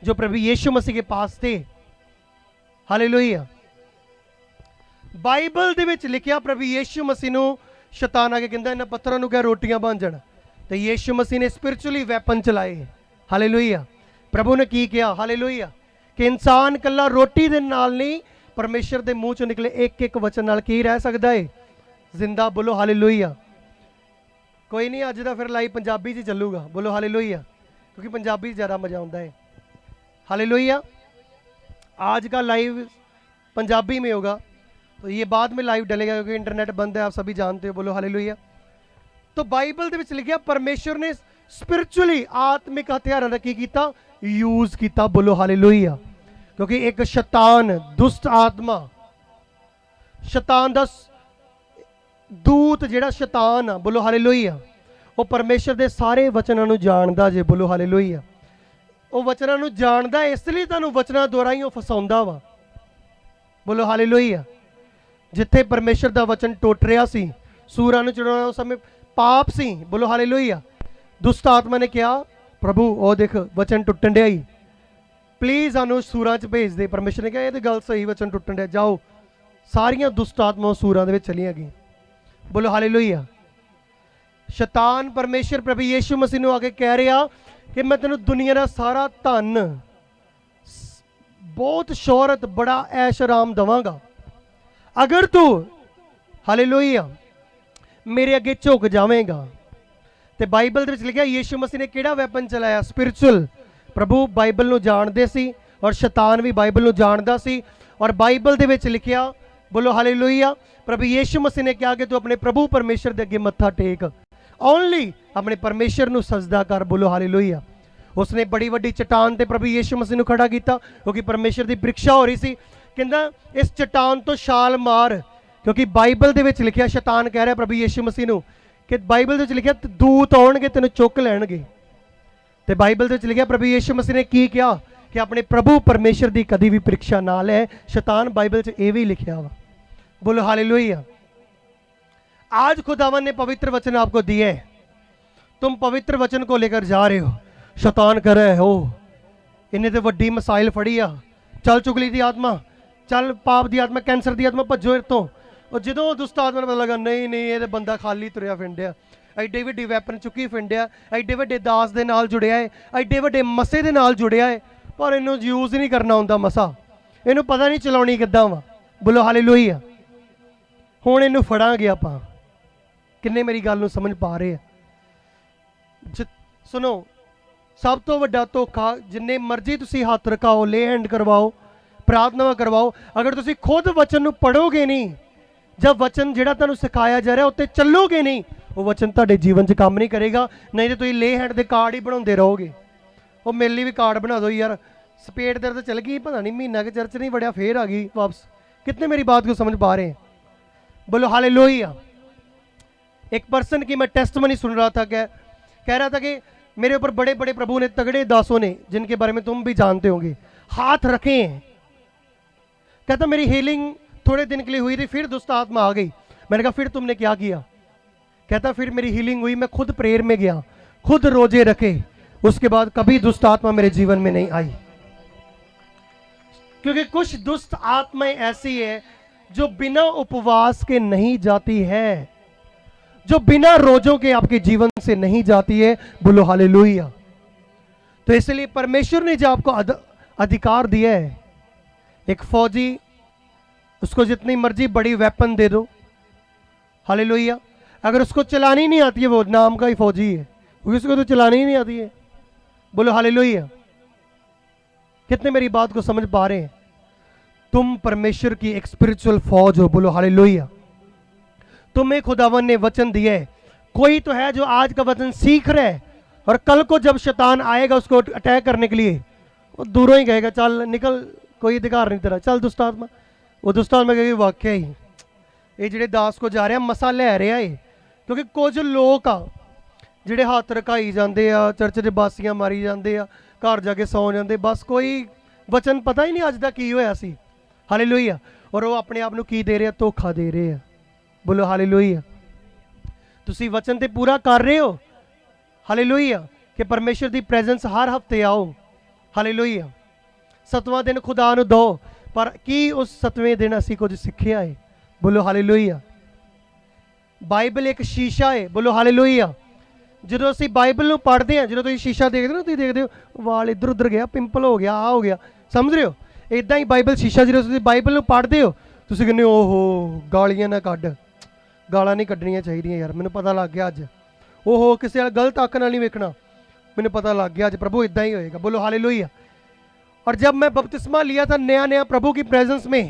जो प्रभु यीशु मसीह के पास थे। हालेलुया। बाइबल ਦੇ ਵਿੱਚ ਲਿਖਿਆ ਪ੍ਰਭੂ ਯੀਸ਼ੂ ਮਸੀਹ ਨੂੰ ਸ਼ੈਤਾਨ ਆ ਕੇ ਕਹਿੰਦਾ ਇਹਨਾਂ ਪੱਥਰਾਂ ਨੂੰ ਕਿਹਾ ਰੋਟੀਆਂ ਬਣ ਜਾਣ, ਤੇ ਯੀਸ਼ੂ ਮਸੀਹ ਨੇ स्पिरिचुअली वेपन ਚਲਾਏ। ਹਾਲੇਲੂਇਆ। ਪ੍ਰਭੂ ਨੇ ਕੀ ਕਿਹਾ? ਹਾਲੇਲੂਇਆ, ਕਿ ਇਨਸਾਨ ਕੱਲਾ ਰੋਟੀ ਦੇ ਨਾਲ ਨਹੀਂ, ਪਰਮੇਸ਼ਰ ਦੇ ਮੂੰਹ ਚੋਂ ਨਿਕਲੇ ਇੱਕ ਇੱਕ ਵਚਨ ਨਾਲ ਕੀ ਰਹਿ ਸਕਦਾ ਹੈ? ਜ਼ਿੰਦਾ। ਬੋਲੋ ਹਾਲੇਲੂਇਆ। ਕੋਈ ਨਹੀਂ, ਅੱਜ ਦਾ ਫਿਰ ਲਾਈਵ ਪੰਜਾਬੀ 'ਚ ਚੱਲੂਗਾ। ਬੋਲੋ ਹਾਲੇਲੂਇਆ, क्योंकि पंजाबी ज़्यादा मज़ा आता है। हालेलुया। आज का लाइव पंजाबी में होगा, तो ये बाद में लाइव डलेगा क्योंकि इंटरनेट बंद है, आप सभी जानते हो। बोलो हालेलुया। तो बाइबल दे विच लिखिया परमेश्वर ने स्पिरिचुअली आत्मिक हथियारां दा की कीता? यूज कीता। बोलो हालेलुया। क्योंकि एक शैतान, दुष्ट आत्मा, शैतान दा दूत जिहड़ा शैतान आ, बोलो हालेलुया, वो परमेश्वर के सारे वचनों को जानता जे। बोलो हालेलुया। वो वचनों को जानता, इसलिए तुहानूं वचनों द्वारा ही वो फसाउंदा वा। बोलो हालेलुया। जिथे परमेश्वर का वचन टुट रहा सी, सूरां नूं चढ़ाउणा उस समय पाप सी। बोलो हालेलुया। दुष्ट आत्मा ने कहा प्रभु ओ देख वचन टुटन दिया ही, प्लीज़ सानूं सूरां च भेज दे। परमेश्वर ने कहा ये तो गल सही, वचन टुटन दिया, जाओ। सारियां दुष्ट आत्मावां सूरां दे विच चलियां गईयां। बोलो हालेलुया। शैतान परमेश्वर प्रभु यीशु मसीह नूं आके कह रहा कि मैं तेनों दुनिया का सारा धन, बहुत शोहरत, बड़ा ऐश आराम दवांगा अगर तू हालेलुया मेरे अगे झुक जावेगा। तो बाइबल दे विच लिखिया यीशु मसीह ने किहड़ा वैपन चलाया? स्पिरिचुअल। प्रभु बाइबल नूं जाणदे सी और शैतान भी बाइबल नूं जाणदा सी, और बाइबल दे विच लिखिया, बोलो हालेलुया, प्रभु यीशु मसीह ने कहा कि तू अपने प्रभु परमेश्वर के अगे मत्था टेक, ओनली अपने परमेश्वर नूं सजदा कर। बोलो हालेलुया। उसने बड़ी वड्डी चट्टान ते प्रभु यीशु मसीह नूं खड़ा किया, क्योंकि परमेश्वर की परीक्षा हो रही सी। कहंदा इस चट्टान तो छाल मार, क्योंकि बाइबल दे विच लिखिया, शैतान कह रहा प्रभु यीशु मसीह नूं कि बाइबल दे विच लिखिया दूत आउणगे तैनूं चुक लैणगे। ते बाइबल दे विच लिखिया प्रभु यीशु मसीह ने की किया कि अपने प्रभु परमेश्वर की कभी भी परीक्षा ना लै। शैतान बाइबल च ये भी लिखिया वा। बोलो हालेलुया। आज खुदावन ने पवित्र वचन आपको दिए है, तुम पवित्र वचन को लेकर जा रहे हो। शैतान कर रहा है हो इन्हें तो वड्डी मिसाइल फड़ी आ, चल चुगली दी आत्मा, चल पाप दी आत्मा, कैंसर दी आत्मा, भजो इतों। और जो दुष्ट आत्मा ने पता लगा नहीं नहीं ये बंदा खाली तुरया फिंडिया, एडे वड्डे वैपन चुकी फिंडिया, एडे वड्डे दास दे नाल जुड़िया है, एडे वड्डे मसे दे नाल जुड़िया है, पर इनू यूज नहीं करना आउंदा मसा, इनू पता नहीं चलाउणी किद्दां वा। बोलो हालेलुया। हुण इनू फड़ांगे आपां। किन्ने मेरी गल नूं समझ पा रहे हैं? सुनो, सब तो वड्डा धोखा, जिन्ने मर्जी तुसी हथ रखाओ, ले हैंड करवाओ, प्रार्थना करवाओ, अगर तुसी खुद वचन नूं पढ़ोगे नहीं, जब वचन जिहड़ा तुहानूं सिखाया जा रहा उत्ते चलोगे नहीं, वो वचन तुहाडे जीवन च काम नहीं करेगा। नहीं तो तुसीं ले हैंड दे कार्ड ही बनाउंदे रहोगे। वो मेरे लिए भी कार्ड बना दो यार, सपेट दर्द चल गई, पता नहीं महीना के चर्च नहीं बढ़िया, फिर आ गई वापस। कितने मेरी बात को समझ पा रहे हैं? बोलो हालेलुया। एक पर्सन की मैं टेस्टमनी सुन रहा था, कह रहा था कि मेरे ऊपर बड़े बड़े प्रभु ने, तगड़े दासों ने, जिनके बारे में तुम भी जानते होंगे, हाथ रखे हैं। कहता मेरी हीलिंग थोड़े दिन के लिए हुई थी, फिर दुष्ट आत्मा आ गई। मैंने कहा फिर तुमने क्या किया? कहता फिर मेरी हीलिंग हुई, मैं खुद प्रेयर में गया, खुद रोजे रखे, उसके बाद कभी दुष्ट आत्मा मेरे जीवन में नहीं आई। क्योंकि कुछ दुष्ट आत्माएं ऐसी है जो बिना उपवास के नहीं जाती है। जो बिना रोजों के आपके जीवन से नहीं जाती है। बोलो हालेलुया। तो इसलिए परमेश्वर ने जो आपको अधिकार दिया है, एक फौजी, उसको जितनी मर्जी बड़ी वेपन दे दो, हालेलुया, अगर उसको चलानी नहीं आती है, वो नाम का ही फौजी है, क्योंकि उसको तो चलानी ही नहीं आती है। बोलो हालेलुया। कितने मेरी बात को समझ पा रहे हैं? तुम परमेश्वर की एक स्पिरिचुअल फौज हो। बोलो हालेलुया। तुम्हें खुदावन ने वचन दिया है। कोई तो है जो आज का वचन सीख रहा है और कल को जब शैतान आएगा उसको अटैक करने के लिए, वो दूरों ही कहेगा चल निकल, कोई अधिकार नहीं तेरा, चल दुष्ट आत्मा। वो दुष्ट आत्मा कहेगी वाकई ही ये ਜਿਹੜੇ दास को जा रहे हैं मसा ਲੈ ਰਿਹਾ ਏ, क्योंकि कुछ लोग आ ਜਿਹੜੇ ਹੱਥ ਰਕਾਈ ਜਾਂਦੇ ਆ, ਚਰਚ ਦੇ ਬਾਸੀਆਂ ਮਾਰੀ ਜਾਂਦੇ ਆ, ਘਰ ਜਾ ਕੇ ਸੌਂ ਜਾਂਦੇ, ਬਸ ਕੋਈ ਵਚਨ ਪਤਾ ਹੀ ਨਹੀਂ ਅੱਜ ਦਾ ਕੀ ਹੋਇਆ ਸੀ। ਹਾਲੇਲੂਇਆ। ਔਰ ਉਹ ਆਪਣੇ ਆਪ ਨੂੰ ਕੀ ਦੇ ਰਹੇ ਆ? ਧੋਖਾ ਦੇ ਰਹੇ ਆ। ਬੋਲੋ ਹਾਲੇਲੂਇਆ। ਤੁਸੀਂ ਵਚਨ ਤੇ ਪੂਰਾ ਕਰ ਰਹੇ ਹੋ, ਹਾਲੇਲੂਇਆ, ਕਿ ਪਰਮੇਸ਼ਰ ਦੀ ਪ੍ਰੈਜ਼ੈਂਸ ਹਰ ਹਫਤੇ ਆਓ, ਹਾਲੇਲੂਇਆ। 7ਵਾਂ ਦਿਨ ਖੁਦਾ ਨੂੰ ਦਿਓ, ਪਰ ਕੀ ਉਸ 7ਵੇਂ ਦਿਨ ਅਸੀਂ ਕੁਝ ਸਿੱਖਿਆ ਹੈ? ਬੋਲੋ ਹਾਲੇਲੂਇਆ। ਬਾਈਬਲ ਇੱਕ ਸ਼ੀਸ਼ਾ ਹੈ। ਬੋਲੋ ਹਾਲੇਲੂਇਆ। ਜਦੋਂ ਅਸੀਂ ਬਾਈਬਲ ਨੂੰ ਪੜ੍ਹਦੇ ਹਾਂ, ਜਦੋਂ ਤੁਸੀਂ ਸ਼ੀਸ਼ਾ ਦੇਖਦੇ ਹੋ, ਤੁਸੀਂ ਦੇਖਦੇ ਹੋ ਵਾਲ ਇੱਧਰ ਉੱਧਰ ਗਿਆ, ਪਿੰਪਲ ਹੋ ਗਿਆ, ਆ ਹੋ ਗਿਆ, ਸਮਝ ਰਹੇ ਹੋ? ਇਦਾਂ ਹੀ ਬਾਈਬਲ ਸ਼ੀਸ਼ਾ, ਜਦੋਂ ਤੁਸੀਂ ਬਾਈਬਲ ਨੂੰ ਪੜ੍ਹਦੇ ਹੋ ਤੁਸੀਂ ਕਹਿੰਦੇ ਹੋ ਓਹੋ ਗਾਲੀਆਂ ਨਾ ਕੱਢ, ਗਾਲਾਂ ਨਹੀਂ ਕੱਢਣੀਆਂ ਚਾਹੀਦੀਆਂ ਯਾਰ, ਮੈਨੂੰ ਪਤਾ ਲੱਗ ਗਿਆ ਅੱਜ, ਓਹੋ ਕਿਸੇ ਵਾਲਾ ਗਲਤ ਅੱਖ ਨਾਲ नहीं ਵੇਖਣਾ, ਮੈਨੂੰ पता लग गया आज प्रभु इतना ही होएगा। बोलो हालेलुया। और जब मैं बपतिस्मा लिया था नया नया प्रभु की प्रेजेंस में,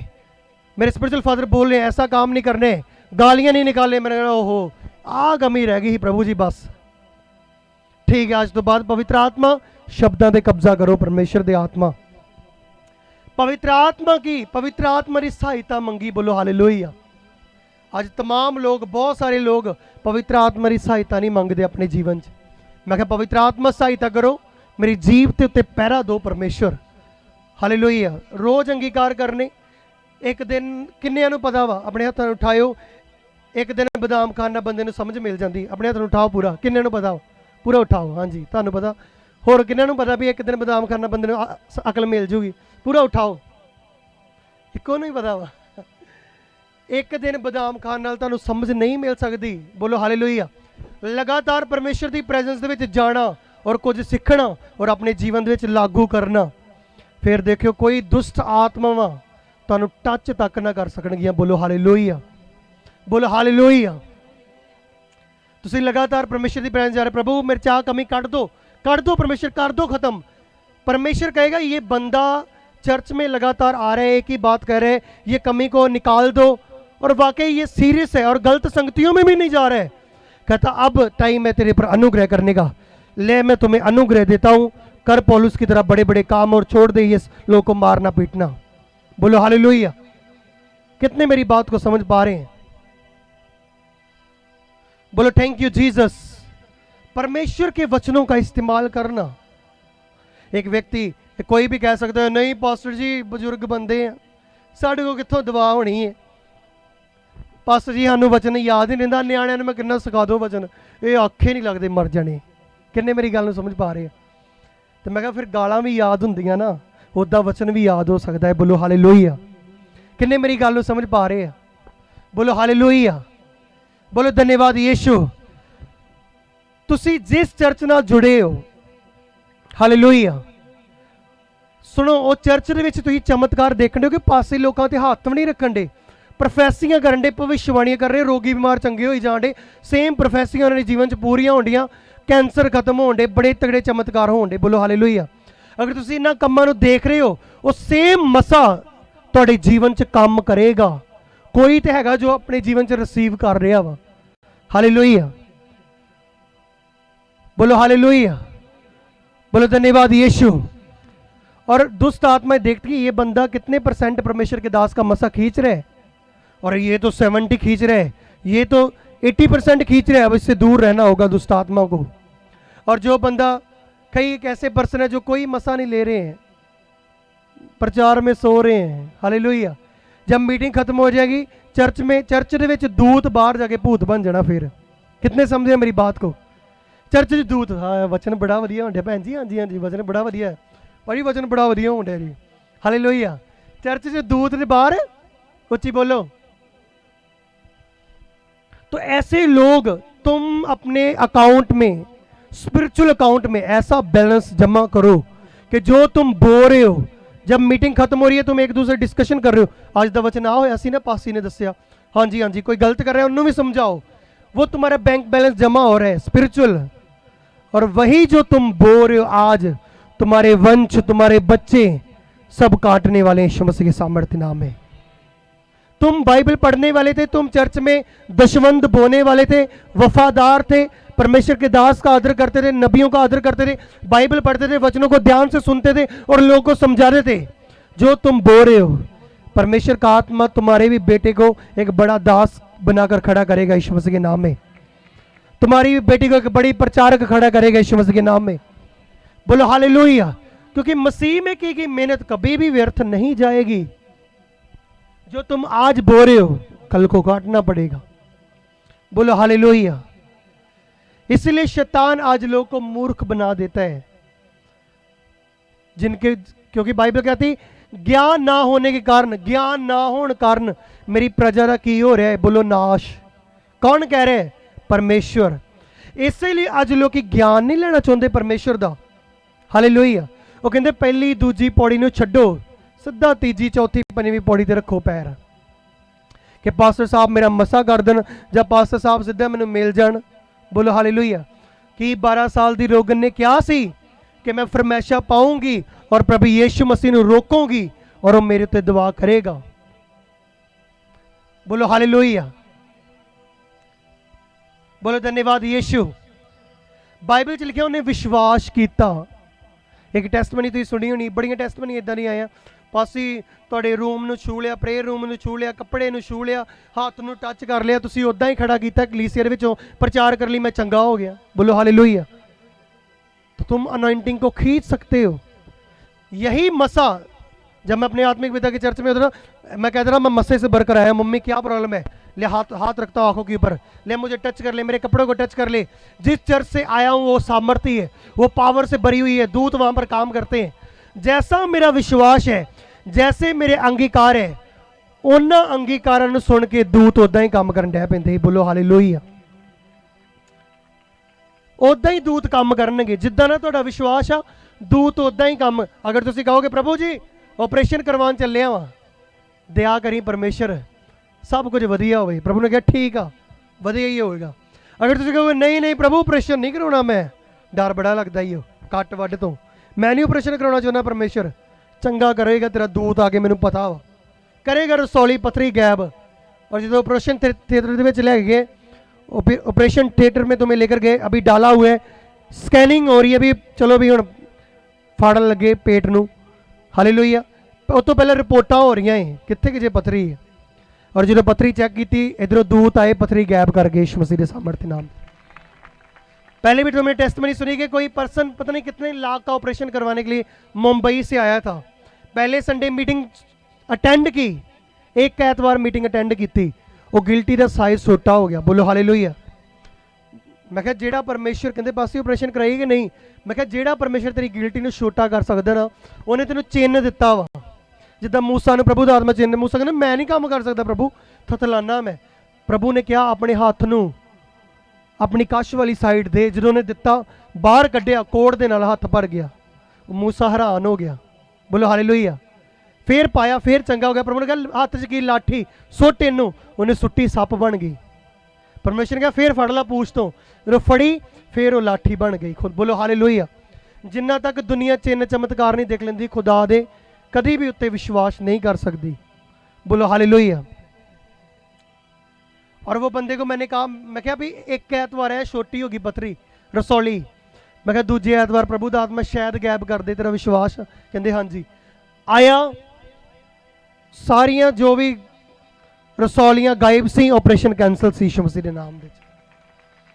मेरे स्पिरिचुअल फादर बोल रहे हैं ऐसा काम नहीं करने, गालियां नहीं निकालने। मैंने कहा ओहो आ कमी रह गई प्रभु जी, बस ठीक है, आज तो बाद पवित्र आत्मा शब्दां ते कब्जा करो। परमेश्वर दे आत्मा, पवित्र आत्मा की, पवित्र आत्मा की सहायता मंगी। बोलो हालेलुया। आज तमाम लोग, बहुत सारे लोग पवित्र आत्मा की सहायता नहीं मंगते अपने जीवन च। मैं कहा पवित्र आत्मा सहायता करो, मेरी जीव ते उत्ते पहरा दो परमेश्वर। हालेलुया। रोज अंगीकार करने। एक दिन किन्नियां नूं पता वा, अपने हत्थां नूं उठाओ, एक दिन बदाम खाना बंदे नूं समझ मिल जाती, अपने हत्थ नूं उठाओ पूरा, किन्नियां नूं पता पूरा उठाओ। हाँ जी, तुहानूं पता। होर किन्नियां नूं पता भी एक दिन बदाम खाना बंदे नूं अकल मिल जूगी? पूरा उठाओ। इक्को नूं ही पता वा। एक दिन बदाम खाने नाल तुहानूं समझ नहीं मिल सकती। बोलो हालेलुया। लगातार परमेश्वर की प्रेजेंस दे विच जाना और कुछ सीखना और अपने जीवन दे विच लागू करना, फिर देखियो कोई दुष्ट आत्मावां तुहानूं टच तक ना कर सकणगियां। बोलो हालेलुया। बोलो हालेलुया। तुसीं लगातार परमेश्वर की प्रेजेंस जा रहे, प्रभु मेरे चाह कमी कट दो, कर दो परमेश्वर, कर दो खत्म। परमेश्वर कहेगा ये बंदा चर्च में लगातार आ रहे, एक ही बात कह रहे, ये कमी को निकाल दो, और वाकई ये सीरियस है और गलत संगतियों में भी नहीं जा रहा है। कहता अब टाइम है तेरे पर अनुग्रह करने का, ले मैं तुम्हें अनुग्रह देता हूं, कर पौलुस की तरह बड़े बड़े काम और छोड़ दे ये लोगों को मारना पीटना। बोलो हालेलुया। कितने मेरी बात को समझ पा रहे हैं? बोलो थैंक यू जीसस। परमेश्वर के वचनों का इस्तेमाल करना। एक व्यक्ति, कोई भी कह सकता है नहीं पास्टर जी बुजुर्ग बंदे हैं, साढ़े को कितों दवा होनी है, पास्टर जी सानू वचन याद ही नहीं रहिंदा, न्याणिਆਂ ਨੂੰ मैं किन्ना सिखा दो वचन, ये आखे नहीं लगते मर जाने। किन्ने मेरी गल समझ पा रहे हैं? तो मैं कहा फिर गालां भी याद हुंदियां ना, उदा वचन भी याद हो सकता है। बोलो हालेलुया। किन्ने मेरी गल समझ पा रहे हैं? बोलो हालेलुया। बोलो धन्यवाद यीशु। तुसी जिस चर्च नाल जुड़े हो, हालेलुया, सुनो वो चर्च दे विच तुसीं चमत्कार देखण दे कि पासे लोकां ते हत्थ भी नहीं रखण दे, प्रोफैसियां करन दे, भविष्यवाणियां कर रहे, रोगी बीमार चंगे होई जाण दे, सेम प्रोफैसियां उन्हां दे जीवन च पूरीआं होंदियां, कैंसर खत्म होण दे, बड़े तगड़े चमत्कार होण दे। बोलो हालेलुया। अगर तुसीं इन्हां कम्मां नूं देख रहे हो, वो सेम मसा तुहाडे जीवन च काम करेगा। कोई तो हैगा जो अपने जीवन च रिसीव कर रहा वा। हालेलुया। बोलो हालेलुया। बोलो धन्यवाद यीशु। और दुष्ट आत्माएं देखती है ये बंदा कितने % परमेश्वर के दास का मसा खींच रहा है, और ये तो 70 खींच रहा है, ये तो 80% खींच रहा है। अब इससे दूर रहना होगा दुष्ट आत्मा को। और जो बंदा, कई एक ऐसे पर्सन है जो कोई मसा नहीं ले रहे हैं, प्रचार में सो रहे हैं। हालेलुया। जब मीटिंग खत्म हो जाएगी चर्च में, चर्च दे विच दूत बाहर जाके भूत बन जाना। फिर कितने समझे मेरी बात को? चर्च च दूत, हाँ वचन बड़ा वधिया होंडे भैन जी, हाँ जी हाँ जी वचन बड़ा वधिया है भाई, वचन बड़ा वधिया होंडे जी। हालेलुया। चर्च च दूत दे बाहर, उच्ची बोलो, तो ऐसे लोग तुम अपने अकाउंट में, स्पिरिचुअल अकाउंट में ऐसा बैलेंस जमा करो कि जो तुम बो रहे हो, जब मीटिंग खत्म हो रही है तुम एक दूसरे डिस्कशन कर रहे हो, आज दा वचन आ होया सी ना, पासी ने दसिया, हाँ जी कोई गलत कर रहा है उन्होंने भी समझाओ, वो तुम्हारा बैंक बैलेंस जमा हो रहा है स्पिरिचुअल। और वही जो तुम बो रहे हो आज तुम्हारे वंश, तुम्हारे बच्चे सब काटने वाले यीशु मसीह के सामर्थ्य नाम में। तुम बाइबल पढ़ने वाले थे, तुम चर्च में दशवंध बोने वाले थे, वफादार थे, परमेश्वर के दास का आदर करते थे, नबियों का आदर करते थे, बाइबल पढ़ते थे, वचनों को ध्यान से सुनते थे और लोगों को समझाते थे। जो तुम बो रहे हो, परमेश्वर का आत्मा तुम्हारे भी बेटे को एक बड़ा दास बनाकर खड़ा करेगा यीशु मसीह के नाम में। तुम्हारी भी बेटी को एक बड़ी प्रचारक खड़ा करेगा यीशु मसीह के नाम में। बोलो हालेलुया। क्योंकि मसीह में की गई मेहनत कभी भी व्यर्थ नहीं जाएगी। जो तुम आज बो रहे हो कल को काटना पड़ेगा। बोलो हालेलुया। इसलिए शैतान आज लोगों को मूर्ख बना देता है, जिनके, क्योंकि बाइबल कहती ज्ञान ना होने के कारण, ज्ञान ना होने कारण मेरी प्रजा का की हो रहा है। बोलो नाश। कौन कह रहे हैं? परमेश्वर। इसलिए आज लोग ज्ञान नहीं लेना चाहते परमेश्वर का। हालेलुया। वो कहते पहली दूजी पौड़ी नूं छड्डो, सीधा तीजी चौथी पंजवीं पौड़ी ते रखो पैर, कि पास्टर साहब मेरा मसा कर देन, या पास्टर साहब सीधा मैनूं मिल जाण। बोलो हालेलुया। कि 12 साल दी रोगन ने क्या सी कि मैं फरमैशा पाऊंगी और प्रभु यीशु मसीह नूं रोकूंगी और वो मेरे उत्ते दुआ करेगा। बोलो हालेलुया। बोलो धन्यवाद यीशु। बाइबल च लिखिया उन्हें विश्वास किया। एक टेस्टमनी तुसीं सुनी होनी, बड़ियां टेस्टमनी इदां दी आया, पासी तुहाडे रूम नूं छू लिया, प्रेयर रूम नूं छू लिया, कपड़े नूं छू लिया, हाथ नूं टच कर लिया, तुसीं उदां ही खड़ा कीता कलीसिया दे विचों प्रचार कर ली, मैं चंगा हो गया। बोलो हालेलुया। तो तुम अनॉइंटिंग को खींच सकते हो। यही मसा, जब मैं अपने आत्मिक पिता की चर्च में होता ना, मैं कहता रहा मैं मसे से भरकर आया, मम्मी क्या प्रॉब्लम है, ले हाथ रखता हूँ आंखों के ऊपर, ले मुझे टच कर ले, मेरे कपड़ों को टच कर ले। जिस चर्च से आया हूँ वो सामर्थ्य है, वो पावर से भरी हुई है, दूत वहां पर काम करते हैं। जैसा मेरा विश्वास है, जैसे मेरे अंगीकार है, उन्हां अंगीकारां नूं सुन के दूत उदां ही काम करन डै पैंदे। बोलो हालेलुया। उदां ही दूत काम करनगे, जिद्दां ना तुहाडा विश्वास आ, दूत उदां ही काम। अगर तुसीं कहोगे प्रभु जी ऑपरेशन करवान चलिया वा, दया करी परमेश्वर सब कुछ वधिया होवे, प्रभु ने कहा ठीक आ, वधिया ही होएगा। अगर तुसीं कहोगे नहीं नहीं प्रभु ऑपरेशन नहीं करवाना, मैं डर बड़ा लगदा ही हो कट वड तो, मैं नहीं ऑपरेशन करवाना चाहुंदा, परमेश्वर चंगा करेगा तेरा दूत आके, मैनूं पता वा करेगा, रसौली पथरी गैब। और जो ऑपरेशन थिएटर के ले गए, ऑपरेशन थिएटर में तुम्हें लेकर गए, अभी डाला हुआ है, स्कैनिंग हो रही है अभी, चलो भी हुण फाड़न लगे पेट नूं। हालेलुया। उस तो पहले रिपोर्टां हो रही हैं कित्थे कि जे पथरी है, और जो पथरी चैक की इधरों दूत आए, पथरी गैब कर गए यीशु मसीह के सामर्थ्य नाम। पहले भी तुमने टेस्टमनी सुनी कि कोई पर्सन पता नहीं कितने लाख का ऑपरेशन करवाने के लिए मुंबई से आया था। पहले संडे मीटिंग अटेंड की, एक एतवार मीटिंग अटेंड की थी, वो गिल्टी का साइज छोटा हो गया। बोलो हालेलुया। मैं कहा जेड़ा परमेश्वर कहते पास ऑपरेशन कराई कि नहीं, मैं कहा जेड़ा परमेश्वर तेरी गिल्टी नूं छोटा कर सकदा ना, उन्हें तेनों चिन्ह दिता वा। जिद्दां मूसा नूं प्रभु दा आत्मा चिन्ह, मूसा कहना मैं नहीं काम कर सकता प्रभु, थथलाना मैं। प्रभु ने कहा अपने हाथ नूं अपनी कश वाली साइड दे, जो उन्हें दिता बाहर कढ़िया, कोड़ दे नाल हाथ भर गया, मूसा हैरान हो गया। बोलो हालेलुया। फिर पाया, फिर चंगा हो गया। प्रभु ने कहा हाथ च की लाठी, सुट इनू, उन्हें सुट्टी सप बन गई। परमेश्वर ने कहा फिर फड़ ला पूछ तो, जो फड़ी फिर वो लाठी बन गई खुद। बोलो हालेलुया। जिन्ना तक दुनिया चिन्ह चमत्कार नहीं देख लेंदी, खुदा दे कभी भी उत्ते विश्वास नहीं कर सकती। बोलो हालेलुया। और वो बंदे को मैंने कहा, मैं क्या भी एक एतवार है छोटी होगी पथरी रसौली, मैं क्या दूजे एतवार प्रभु दा आत्मा शायद गैब कर दे, तेरा विश्वास? कहते हाँ जी। आया, सारियां जो भी रसौलियां गायब सी, ऑपरेशन कैंसल सी यीशु मसीह के नाम दे।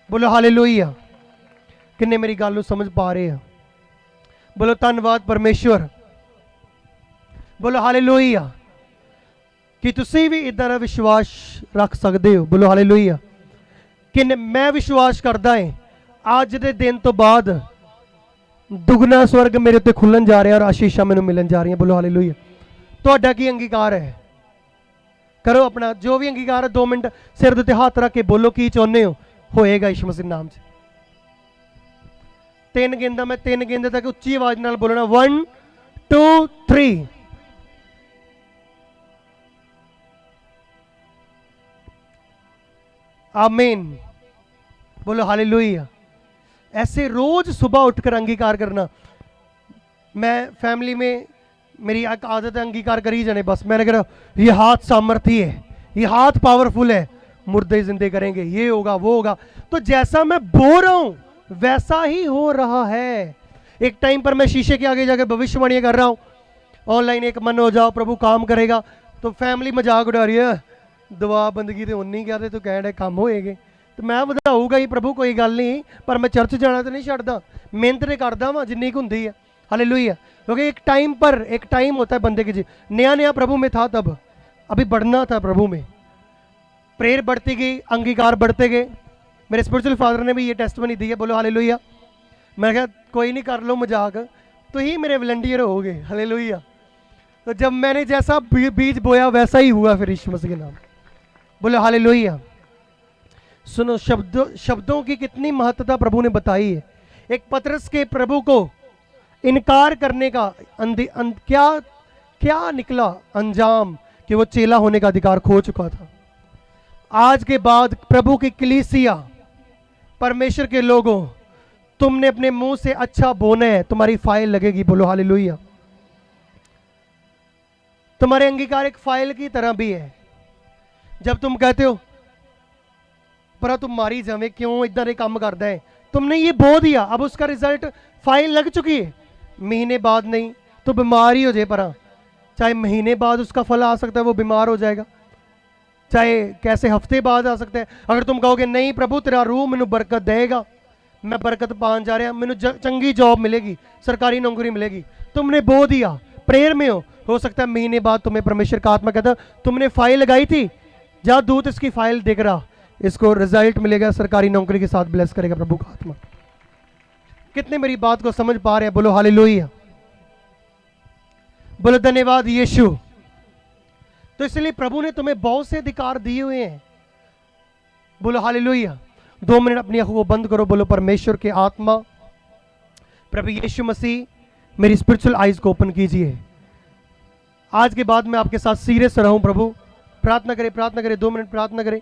बोलो हालेलुया। किन्ने मेरी गल समझ पा रहे हैं? बोलो धन्यवाद परमेश्वर। बोलो हालेलुया। कि तुसी भी इदां दा विश्वास रख सकते हो। बोलो हालेलुया। कि मैं विश्वास करदा है अज दे दिन तो बाद दुगना स्वर्ग मेरे उत्ते खुलन जा रहा है और आशीषां मैनूं मिलन जा रही हैं। बोलो हालेलुया। तुहाडा की अंगीकार है? करो अपना जो भी अंगीकार है, 2 मिनट सिर दे उत्ते हाथ रख के बोलो की चाਹੁंदे हो, होएगा यीशु मसीह नाम च। 3 गिनदा मैं, 3 गिनदे तक उच्ची आवाज नाल बोलना, 1 2 3। आमीन, बोलो हालेलुया। ऐसे रोज सुबह उठकर अंगीकार करना। मैं फैमिली में मेरी एक आदत है अंगीकार कर ही जाने, बस मैंने कहा ये हाथ सामर्थी है, ये हाथ पावरफुल है, मुर्दे जिंदे करेंगे, ये होगा वो होगा। तो जैसा मैं बोल रहा हूं वैसा ही हो रहा है। एक टाइम पर मैं शीशे के आगे जाकर भविष्यवाणी कर रहा हूं, ऑनलाइन एक मन हो जाओ प्रभु काम करेगा, तो फैमिली मजाक उड़ा रही है, दुआ बंदगी तो उन्नी कहते तो कह रहे काम होएगे, तो मैं ਵਧਾਊਗਾ ही प्रभु कोई गल नहीं, पर मैं चर्च जाना तो नहीं छड्डदा, मेहनत तो करदा वां जिन्नी कुछ हुंदी है। हालेलुया। क्योंकि एक टाइम होता है बंदे के जी, नया नया प्रभु में था, तब अभी बढ़ना था प्रभु में। प्रेयर बढ़ती गई, अंगीकार बढ़ते गए। मेरे स्पिरिचुअल फादर ने भी ये टेस्टमनी दी है, बोलो हालेलुया। मैं कहा कोई नहीं कर लो मजाक, तो ही मेरे वलंटियर हो गए। हालेलुया। तो जब मैंने जैसा बीज बोया वैसा ही हुआ फिर यीशु मसीह के नाम, बोलो हालेलुया। सुनो, शब्दों की कितनी महत्वता प्रभु ने बताई है। एक पतरस के प्रभु को इनकार करने का क्या निकला अंजाम, कि वो चेला होने का अधिकार खो चुका था। आज के बाद प्रभु की कलीसिया, परमेश्वर के लोगों, तुमने अपने मुंह से अच्छा बोना है, तुम्हारी फाइल लगेगी। बोलो हालेलुया। तुम्हारे अंगीकार एक फाइल की तरह भी है। जब तुम कहते हो पर तुम मारी जावे क्यों इधर एक काम करता है, तुमने ये बो दिया, अब उसका रिजल्ट फाइल लग चुकी है। महीने बाद नहीं तो बीमार ही हो जाए, पर चाहे महीने बाद उसका फल आ सकता है, वो बीमार हो जाएगा, चाहे कैसे हफ्ते बाद आ सकता है। अगर तुम कहोगे नहीं प्रभु तेरा रूह मैनू बरकत देगा, मैं बरकत पान जा रहा, मैनू चंगी जॉब मिलेगी, सरकारी नौकरी मिलेगी, तुमने बो दिया, प्रेयर में हो सकता है महीने बाद तुम्हें परमेश्वर का आत्मा कहता तुमने फाइल लगाई थी, जा दूत इसकी फाइल देख रहा, इसको रिजल्ट मिलेगा, सरकारी नौकरी के साथ ब्लेस करेगा प्रभु का आत्मा। कितने मेरी बात को समझ पा रहे हैं? बोलो हालेलुया, बोलो धन्यवाद यीशु। तो इसलिए प्रभु ने तुम्हें बहुत से अधिकार दिए हुए हैं। बोलो हालेलुया। 2 मिनट अपनी आंखों को बंद करो, बोलो परमेश्वर के आत्मा, प्रभु यीशु मसीह, मेरी स्पिरिचुअल आइज को ओपन कीजिए। आज के बाद मैं आपके साथ सीरियस रहूं प्रभु। प्रार्थना करें 2 मिनट प्रार्थना करें।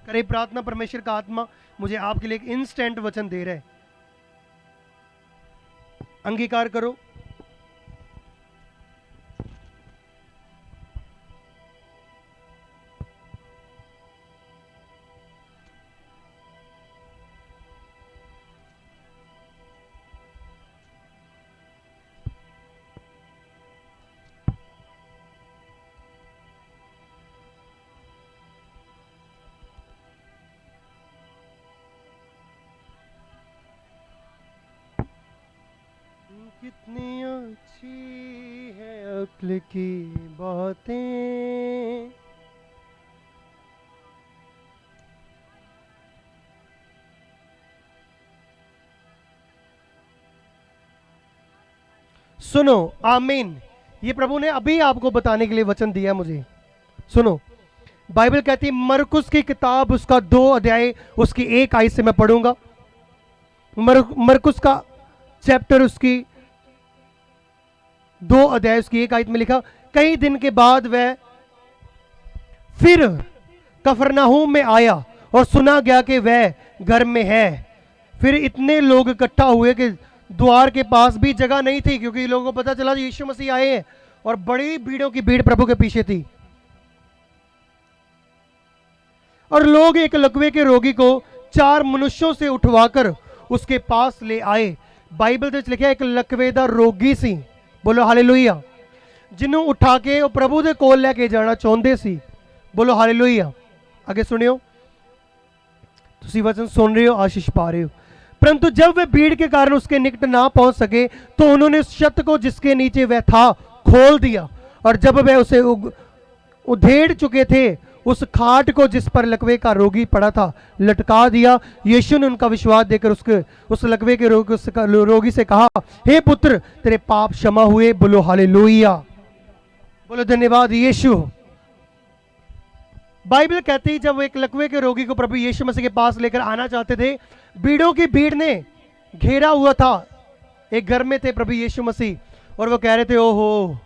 करे प्रार्थना। परमेश्वर का आत्मा मुझे आपके लिए एक इंस्टेंट वचन दे रहा है, अंगीकार करो। कितनी अच्छी है अक्ल की बातें, सुनो। आमीन। ये प्रभु ने अभी आपको बताने के लिए वचन दिया मुझे। सुनो, बाइबल कहती है, मरकुस की किताब उसका 2 अध्याय उसकी 1 आयत से मैं पढ़ूंगा। मरकुस का चैप्टर उसकी 2 अध्याय उसकी 1 आयत में लिखा, कई दिन के बाद वह फिर कफरनहूम में आया और सुना गया कि वह घर में है। फिर इतने लोग इकट्ठा हुए कि द्वार के पास भी जगह नहीं थी, क्योंकि लोगों को पता चला यीशु मसीह आए हैं, और बड़ी भीड़ों की भीड़ प्रभु के पीछे थी। और लोग एक लकवे के रोगी को 4 मनुष्यों से उठवाकर उसके पास ले आए। बाइबल में लिखा है एक लकवे दा रोगी सी। बोलो हालेलुया। जिन्हों उठा के वो प्रभु दे कोल लेके जाना चाहते सी। बोलो हालेलुया। आगे सुनियो, तुसी वचन सुन रहे हो, आशीष पा रहे हो। परंतु जब वे भीड़ के कारण उसके निकट ना पहुंच सके तो उन्होंने उस छत को जिसके नीचे वह था खोल दिया, और जब वह उसे उधेड़ चुके थे उस खाट को जिस पर लकवे का रोगी पड़ा था लटका दिया। यीशु ने उनका विश्वास देकर उस लकवे के रोगी से कहा, हे पुत्र, तेरे पाप क्षमा हुए। बोलो हालेलुया, बोलो धन्यवाद यीशु। बाइबल कहती है जब एक लकवे के रोगी को प्रभु यीशु मसीह के पास लेकर आना चाहते थे, भीड़ों की भीड़ ने घेरा हुआ था। एक घर में थे प्रभु यीशु मसीह और वो कह रहे थे, ओहो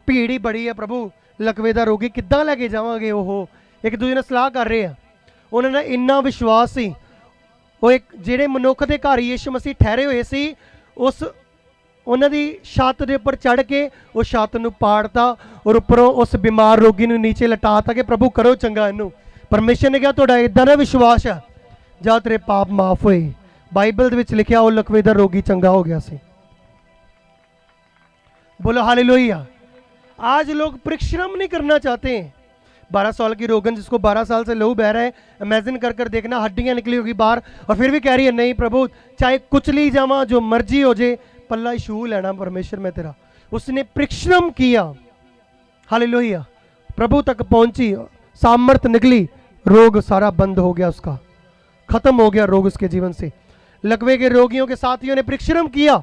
भीड़ ही बड़ी है प्रभु, लकवे दा रोगी किद्दां लेके जावांगे। ओहो, एक दूजे ने सलाह कर रहे हैं। उन्होंने इन्ना विश्वास सी, वो एक ਜਿਹੜੇ ਮਨੁੱਖ ਦੇ ਘਰ ਯੀਸ਼ੂ ਮਸੀਹ ਠਹਿਰੇ ਹੋਏ ਸੀ, ਉਸ ਉਹਨਾਂ ਦੀ ਛੱਤ ਦੇ ਉੱਪਰ ਚੜ ਕੇ ਉਹ ਛੱਤ ਨੂੰ ਪਾੜਤਾ ਔਰ ਉੱਪਰੋਂ ਉਸ ਬਿਮਾਰ ਰੋਗੀ ਨੂੰ ਨੀਚੇ ਲਟਾਤਾ ਕਿ ਪ੍ਰਭੂ ਕਰੋ ਚੰਗਾ ਇਹਨੂੰ। ਪਰਮੇਸ਼ਰ ਨੇ ਕਿਹਾ ਤੁਹਾਡਾ ਇਦਾਂ ਦਾ ਵਿਸ਼ਵਾਸ ਆ, ਜਾਂ ਤੇਰੇ ਪਾਪ ਮਾਫ ਹੋਏ। ਬਾਈਬਲ ਦੇ ਵਿੱਚ ਲਿਖਿਆ ਉਹ ਲਕਵੇ ਦਾ ਰੋਗੀ ਚੰਗਾ ਹੋ ਗਿਆ ਸੀ। बोलो हालेलुया। आज लोग परिश्रम नहीं करना चाहते हैं। 12 साल की रोगन जिसको 12 साल से लहू बह रहा है, इमेजिन कर कर देखना, हड्डियां निकली होगी बाहर, और फिर भी कह रही है नहीं प्रभु चाहे कुछ ली जावा, जो मर्जी हो जाए, पल्ला छू लेना परमेश्वर में तेरा। उसने परिश्रम किया, हालेलुया, प्रभु तक पहुंची, सामर्थ निकली, रोग सारा बंद हो गया, उसका खत्म हो गया रोग उसके जीवन से। लकवे के रोगियों के साथियों ने परिश्रम किया,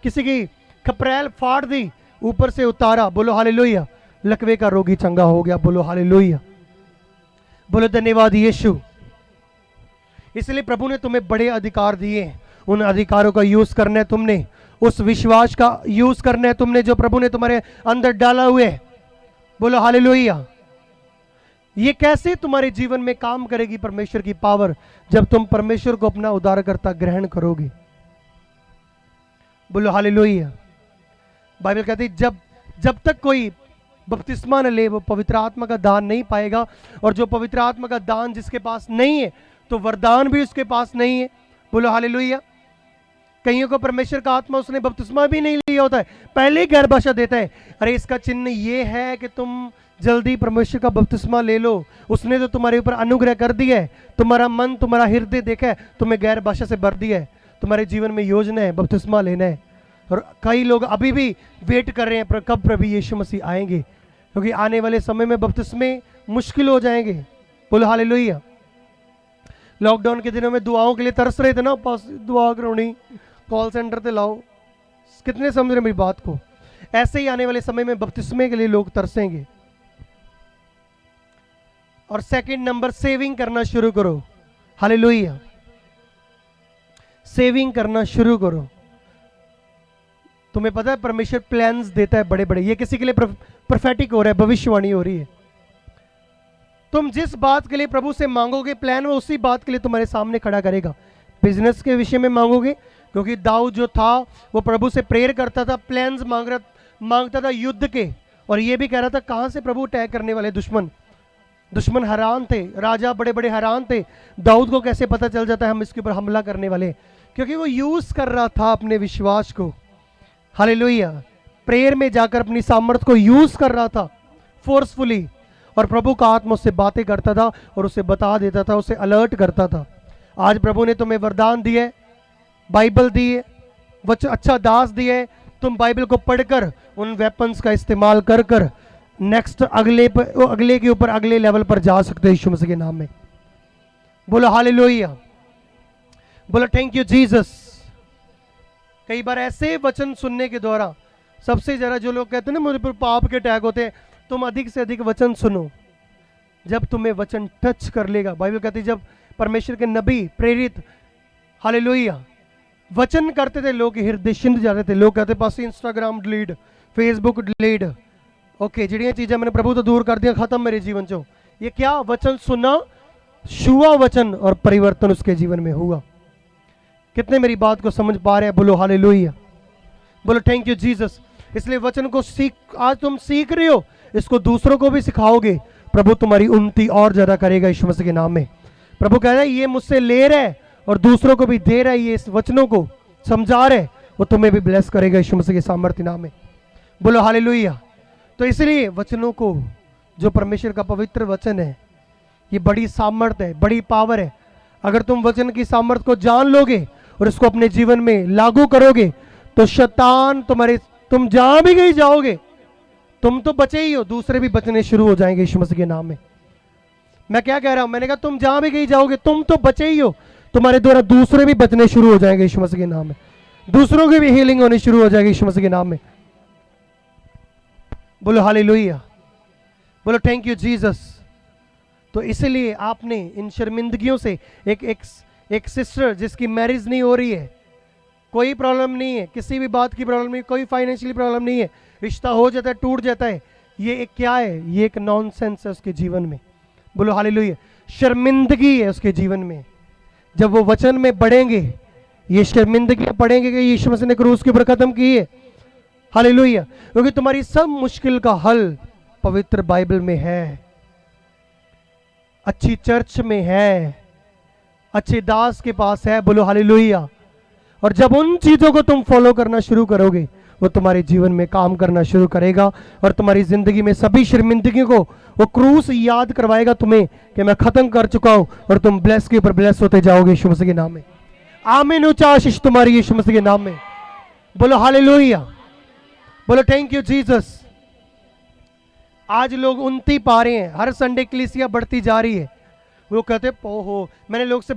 किसी की खपरेल फाड़ दी, ऊपर से उतारा। बोलो हालेलुया, लकवे का रोगी चंगा हो गया। बोलो हालेलुया, बोलो धन्यवाद यीशु। इसलिए प्रभु ने तुम्हें बड़े अधिकार दिए, उन अधिकारों का यूज करना है तुमने, उस विश्वास का यूज करना है तुमने जो प्रभु ने तुम्हारे अंदर डाला हुए है। बोलो हालेलुया। ये कैसे तुम्हारे जीवन में काम करेगी परमेश्वर की पावर, जब तुम परमेश्वर को अपना उद्धारकर्ता ग्रहण करोगे। बोलो हालेलुया। बाइबल कहती है जब तक कोई बपतिस्मा न ले वो पवित्र आत्मा का दान नहीं पाएगा, और जो पवित्र आत्मा का दान जिसके पास नहीं है तो वरदान भी उसके पास नहीं है। बोलो हालेलुया। कईयों को परमेश्वर का आत्मा उसने बपतिस्मा भी नहीं लिया होता है, पहले ही गैर भाषा देता है, अरे इसका चिन्ह ये है कि तुम जल्दी परमेश्वर का बपतिस्मा ले लो, उसने तो तुम्हारे ऊपर अनुग्रह कर दिया है, तुम्हारा मन तुम्हारा हृदय देखा है, तुम्हें गैर भाषा से भर दिया है, तुम्हारे जीवन में योजना है बपतिस्मा लेना है। और कई लोग अभी भी वेट कर रहे हैं पर कब प्रभु यीशु मसीह आएंगे, क्योंकि आने वाले समय में बपतिस्मे मुश्किल हो जाएंगे। बोलो हालेलुया। लॉकडाउन के दिनों में दुआओं के लिए तरस रहे थे ना, पास दुआ करवानी, कॉल सेंटर पे लाओ, कितने समझ रहे मेरी बात को। ऐसे ही आने वाले समय में बपतिस्मे के लिए लोग तरसेंगे। और सेकंड नंबर, सेविंग करना शुरू करो। हालेलुया, सेविंग करना शुरू करो। तुम्हें पता है परमेश्वर प्लान्स देता है बड़े बड़े, ये किसी के लिए प्रोफेटिक हो रहा है, भविष्यवाणी हो रही है। तुम जिस बात के लिए प्रभु से मांगोगे प्लान, वो उसी बात के लिए तुम्हारे सामने खड़ा करेगा। बिजनेस के विषय में मांगोगे, क्योंकि दाऊद जो था वो प्रभु से प्रेयर करता था, प्लान्स मांगता था युद्ध के, और ये भी कह रहा था कहां से प्रभु अटैक करने वाले दुश्मन हैरान थे, राजा बड़े बड़े हैरान थे, दाऊद को कैसे पता चल जाता है हम इसके ऊपर हमला करने वाले, क्योंकि वो यूज कर रहा था अपने विश्वास को। हालेलुया। प्रेयर में जाकर अपनी सामर्थ को यूज कर रहा था फोर्सफुली, और प्रभु का आत्मा उससे बातें करता था और उसे बता देता था, उसे अलर्ट करता था। आज प्रभु ने तुम्हें वरदान दिए, बाइबल दी है, अच्छा दास दिए, तुम बाइबल को पढ़कर उन वेपन्स का इस्तेमाल कर कर नेक्स्ट अगले के ऊपर अगले लेवल पर जा सकते हो यीशु मसीह के नाम में। बोलो हालेलुया, बोलो थैंक यू जीसस। कई बार ऐसे वचन सुनने के द्वारा सबसे ज़्यादा जो लोग कहते हैं ना मुझे पर पाप के अटैक होते हैं, तुम अधिक से अधिक वचन सुनो, जब तुम्हें वचन टच कर लेगा। बाइबल कहती है जब परमेश्वर के नबी प्रेरित हालेलुया वचन करते थे, लोग हृदय छिंद जाते थे। लोग कहते पास Instagram delete, Facebook delete, okay ਜਿਹੜੀਆਂ चीज़ें मैंने प्रभु तो दूर कर दिया, खत्म मेरे जीवन चो। ये क्या वचन सुना, छुआ वचन और परिवर्तन उसके जीवन में हुआ। कितने मेरी बात को समझ पा रहे हैं? बोलो हालेलुया, बोलो थैंक यू जीसस। इसलिए वचन को आज तुम सीख रहे हो, इसको दूसरों को भी सिखाओगे, प्रभु तुम्हारी उन्नति और ज्यादा करेगा यीशु मसीह के नाम में। प्रभु कह रहा है ये मुझसे ले रहा है और दूसरों को भी दे रहा है, ये इस वचनों को समझा रहे, वो तुम्हें भी ब्लेस करेगा यीशु मसीह के सामर्थ्य नाम में। बोलो हालेलुया। तो इसलिए वचनों को, जो परमेश्वर का पवित्र वचन है, ये बड़ी सामर्थ है, बड़ी पावर है। अगर तुम वचन की सामर्थ को जान लोगे और इसको अपने जीवन में लागू करोगे तो शैतान तुम जहां भी कहीं जाओगे तुम तो बचे ही हो, दूसरे भी बचने शुरू हो जाएंगे यीशु मसीह के नाम में। मैं क्या कह रहा हूं, मैंने कहा तुम जहां भी कहीं जाओगे तुम तो बचे ही हो, तुम्हारे द्वारा दूसरे भी बचने शुरू हो जाएंगे यीशु मसीह के नाम में, दूसरों की भी हीलिंग होनी शुरू हो जाएगी यीशु मसीह के नाम में। बोलो हालेलुया, बोलो थैंक यू जीसस। तो इसलिए आपने इन शर्मिंदगियों से एक सिस्टर जिसकी मैरिज नहीं हो रही है, कोई प्रॉब्लम नहीं है, किसी भी बात की प्रॉब्लम नहीं, कोई फाइनेंशियली प्रॉब्लम नहीं है, रिश्ता हो जाता है टूट जाता है, ये एक क्या है, ये एक नॉनसेंस है उसके जीवन में। बोलो हालेलुया, शर्मिंदगी है उसके जीवन में। जब वो वचन में बढ़ेंगे ये शर्मिंदगी पड़ेंगे कि यीशु मसीह ने क्रूस के ऊपर खत्म की है। हालेलुया, क्योंकि तुम्हारी सब मुश्किल का हल पवित्र बाइबल में है, अच्छी चर्च में है, अच्छे दास के पास है। बोलो हालेलुया। और जब उन चीजों को तुम फॉलो करना शुरू करोगे वो तुम्हारे जीवन में काम करना शुरू करेगा और तुम्हारी जिंदगी में सभी शर्मिंदगी को वो क्रूस याद करवाएगा तुम्हें कि मैं खत्म कर चुका हूं, और तुम ब्लेस के ऊपर ब्लेस होते जाओगे यीशु मसीह के नाम में। आमीन, ऊंचा आशीष तुम्हारी यीशु मसीह के नाम में। बोलो हालेलुया, बोलो थैंक यू जीसस। आज लोग उन्नति पा रहे हैं, हर संडे कलीसिया बढ़ती जा रही है। वो कहते ओहो, मैंने लोगों से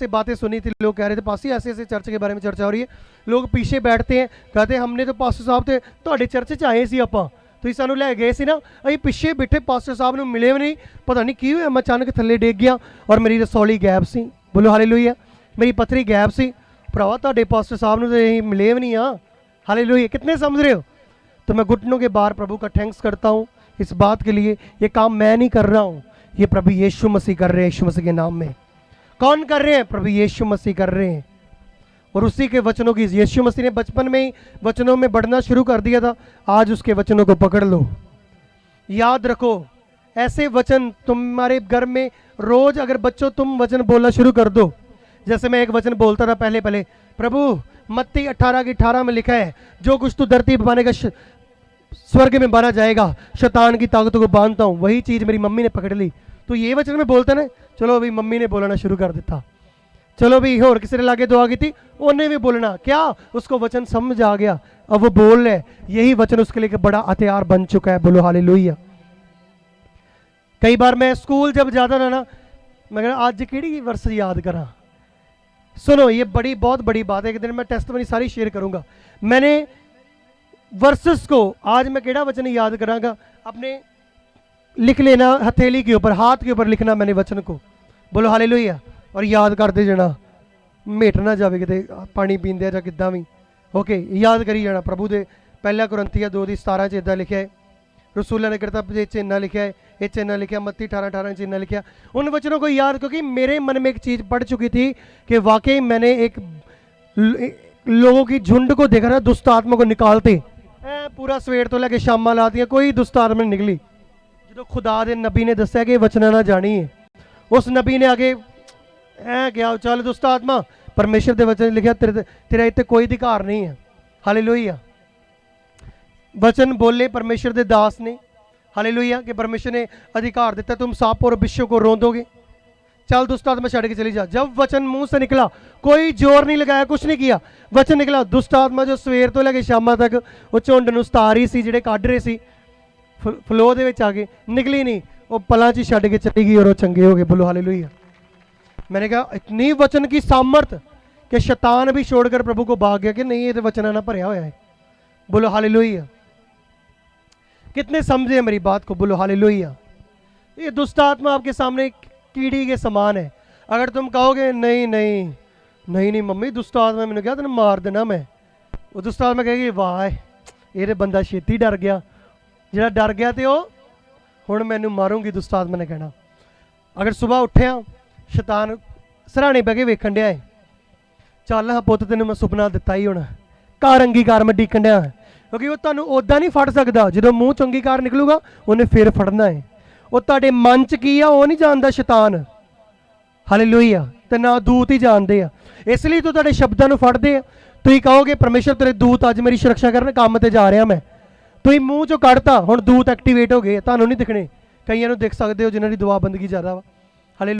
बातें सुनी थी, लोग कह रहे थे पासी ऐसे ऐसे चर्च के बारे में चर्चा हो रही है, लोग पीछे बैठते हैं कहते हमने तो पास्टर साहब थे ਤੁਹਾਡੇ ਚਰਚ 'ਚ ਆਏ ਸੀ ਆਪਾਂ, ਤੁਸੀਂ ਸਾਨੂੰ ਲੈ ਗਏ ਸੀ ਨਾ, ਅਸੀਂ ਪਿੱਛੇ ਬੈਠੇ ਪਾਸਟਰ ਸਾਹਿਬ ਨੂੰ ਮਿਲੇ ਵੀ ਨਹੀਂ, ਪਤਾ ਨਹੀਂ ਕੀ ਹੋਇਆ, ਮੈਂ ਅਚਾਨਕ ਥੱਲੇ ਡਿੱਗ ਗਿਆ ਔਰ ਮੇਰੀ ਰਸੌਲੀ ਗੈਪ ਸੀ। ਬੋਲੋ ਹਾਲੇਲੂਇਆ, ਮੇਰੀ ਪੱਥਰੀ ਗੈਪ ਸੀ ਭਰਾਵਾ, ਤੁਹਾਡੇ ਪਾਸਟਰ ਸਾਹਿਬ ਨੂੰ ਤੇ ਅਸੀਂ ਮਿਲੇ भी नहीं। हाँ हालेलुया, कितने समझ रहे हो। तो मैं घुटनों के बाहर प्रभु का थैंक्स करता हूँ इस बात के लिए, ये काम मैं नहीं कर रहा हूँ, ये प्रभु यीशु मसीह कर रहे हैं। यीशु मसीह के नाम में कौन कर रहे हैं, प्रभु यीशु मसीह कर रहे हैं। और उसी के वचनों की, यीशु मसीह ने बचपन में ही वचनों में बढ़ना शुरू कर दिया था, आज उसके वचनों को पकड़ लो, याद रखो। ऐसे वचन तुम्हारे घर में रोज अगर बच्चों तुम वचन बोलना शुरू कर दो, जैसे मैं एक वचन बोलता था पहले प्रभु मत्ती 18:18 में लिखा है जो कुछ तू धरती पर बांधेगा स्वर्ग में बांधा जाएगा, शैतान की ताकतों को बांधता हूँ। वही चीज़ मेरी मम्मी ने पकड़ ली, तो ये वचन में बोलता ना, चलो अभी मम्मी ने बोलना शुरू कर देता, चलो भी और किसी ने लागे दुआ की थी उन्हें भी बोलना, क्या उसको वचन समझ आ गया, अब वो बोल रहे, यही वचन उसके लिए बड़ा हथियार बन चुका है। बोलो हालेलुया। कई बार मैं स्कूल जब जाता था ना, मैं आज केड़ी वर्स याद करा, सुनो ये बहुत बड़ी बात है, एक दिन मैं टेस्टमनी सारी शेयर करूंगा। मैंने वर्सेस को आज मैं केड़ा वचन याद करांगा, अपने लिख लेना हथेली के ऊपर, हाथ के ऊपर लिखना मैंने वचन को। बोलो हालेलुया, और याद करते जाना, मेट ना जावे किते पानी पींदे जां किदां भी, ओके याद करी जाना। प्रभु दे पहला कुरंथिया 2:17 च इदां लिखा है, रसूलां ने करता चिन्ह लिखा है, ये चिन्ह लिखा, मत्ती 18:18 चिन्ह लिखा। उन वचनों को याद, क्योंकि मेरे मन में एक चीज़ पड़ चुकी थी कि वाकई मैंने एक लोगों की झुंड को देखा ना, दुष्ट आत्मा को निकालते पूरा सवेर तो लैके शामा लाती है, कोई दुष्ट आत्मा नहीं निकली। जो खुदा दे नबी ने दस्या कि वचना ना जानी है, उस नबी ने आगे क्या चल दुष्ट आत्मा, परमेश्वर के वचन लिखा तेरा इतने कोई अधिकार नहीं है। हालेलुया, वचन बोले परमेश्वर के दास ने, हालेलुया, कि परमेश्वर ने अधिकार दिता, तुम सांप और बिच्छू को रोंदोगे, चल दुष्ट आत्मा छड़ के चली जा। जब वचन मुंह से निकला, कोई जोर नहीं लगाया, कुछ नहीं किया, वचन निकला, दुष्ट आत्मा जो सवेर तो लैके शाम तक वो झुंड नूं सता रही सी, जिहड़े कढ रहे सी फ्लो दे विच आ गए, निकली नहीं, वो पलां च छड़ के चली गई और वो चंगे हो गए। बोलो हालेलुया। मैंने कहा इतनी वचन की सामर्थ कि शैतान भी छोड़कर प्रभु को भाग गया कि नहीं ये तो वचन ना भरया होया है। बोलो हालेलुया। कितने समझे मेरी बात को। बोलो हालेलुया। ये दुष्ट आत्मा आपके सामने कीड़ी के समान है। अगर तुम कहोगे नहीं नहीं नहीं नहीं मम्मी दुष्ट आत्मा मैंने कहा तेन मार देना मैं, वो दुष्ट आत्मा कहेगी वाह ये बंदा छेती डर गया, जो डर गया तो हुण मैनू मारूंगी, दुष्ट आत्मा ने कहना। अगर सुबह उठिया शैतान सराहने बह के वेखन दिया है, चल हाँ पुत तेन मैं सुपना दिता ही होना, घर अंगीकार मैं डिकन दिया, क्योंकि वो तुहानू उदा नहीं फड़ सकता, जो मूँह चो अंगीकार निकलूगा उन्हें फिर फड़ना है। वो तुहाडे मन च की आ वो नहीं जानता शैतान, हालेलुया, ते ना दूत ही जानते हैं, इसलिए तो तुहाडे शब्दां नूं फड़दे आ। तुसीं कहोगे परमेश्वर तेरे दूत अज मेरी सुरक्षा करन, काम ते जा रहा मैं, तुसीं मूँह चो कढ़ता हुण दूत एक्टिवेट हो गए, तुहानू नहीं दिखने, कईयां नूं दिख सकते हो जिन्हां दी दुआ बंदगी ज़्यादा वा। हालेलुया।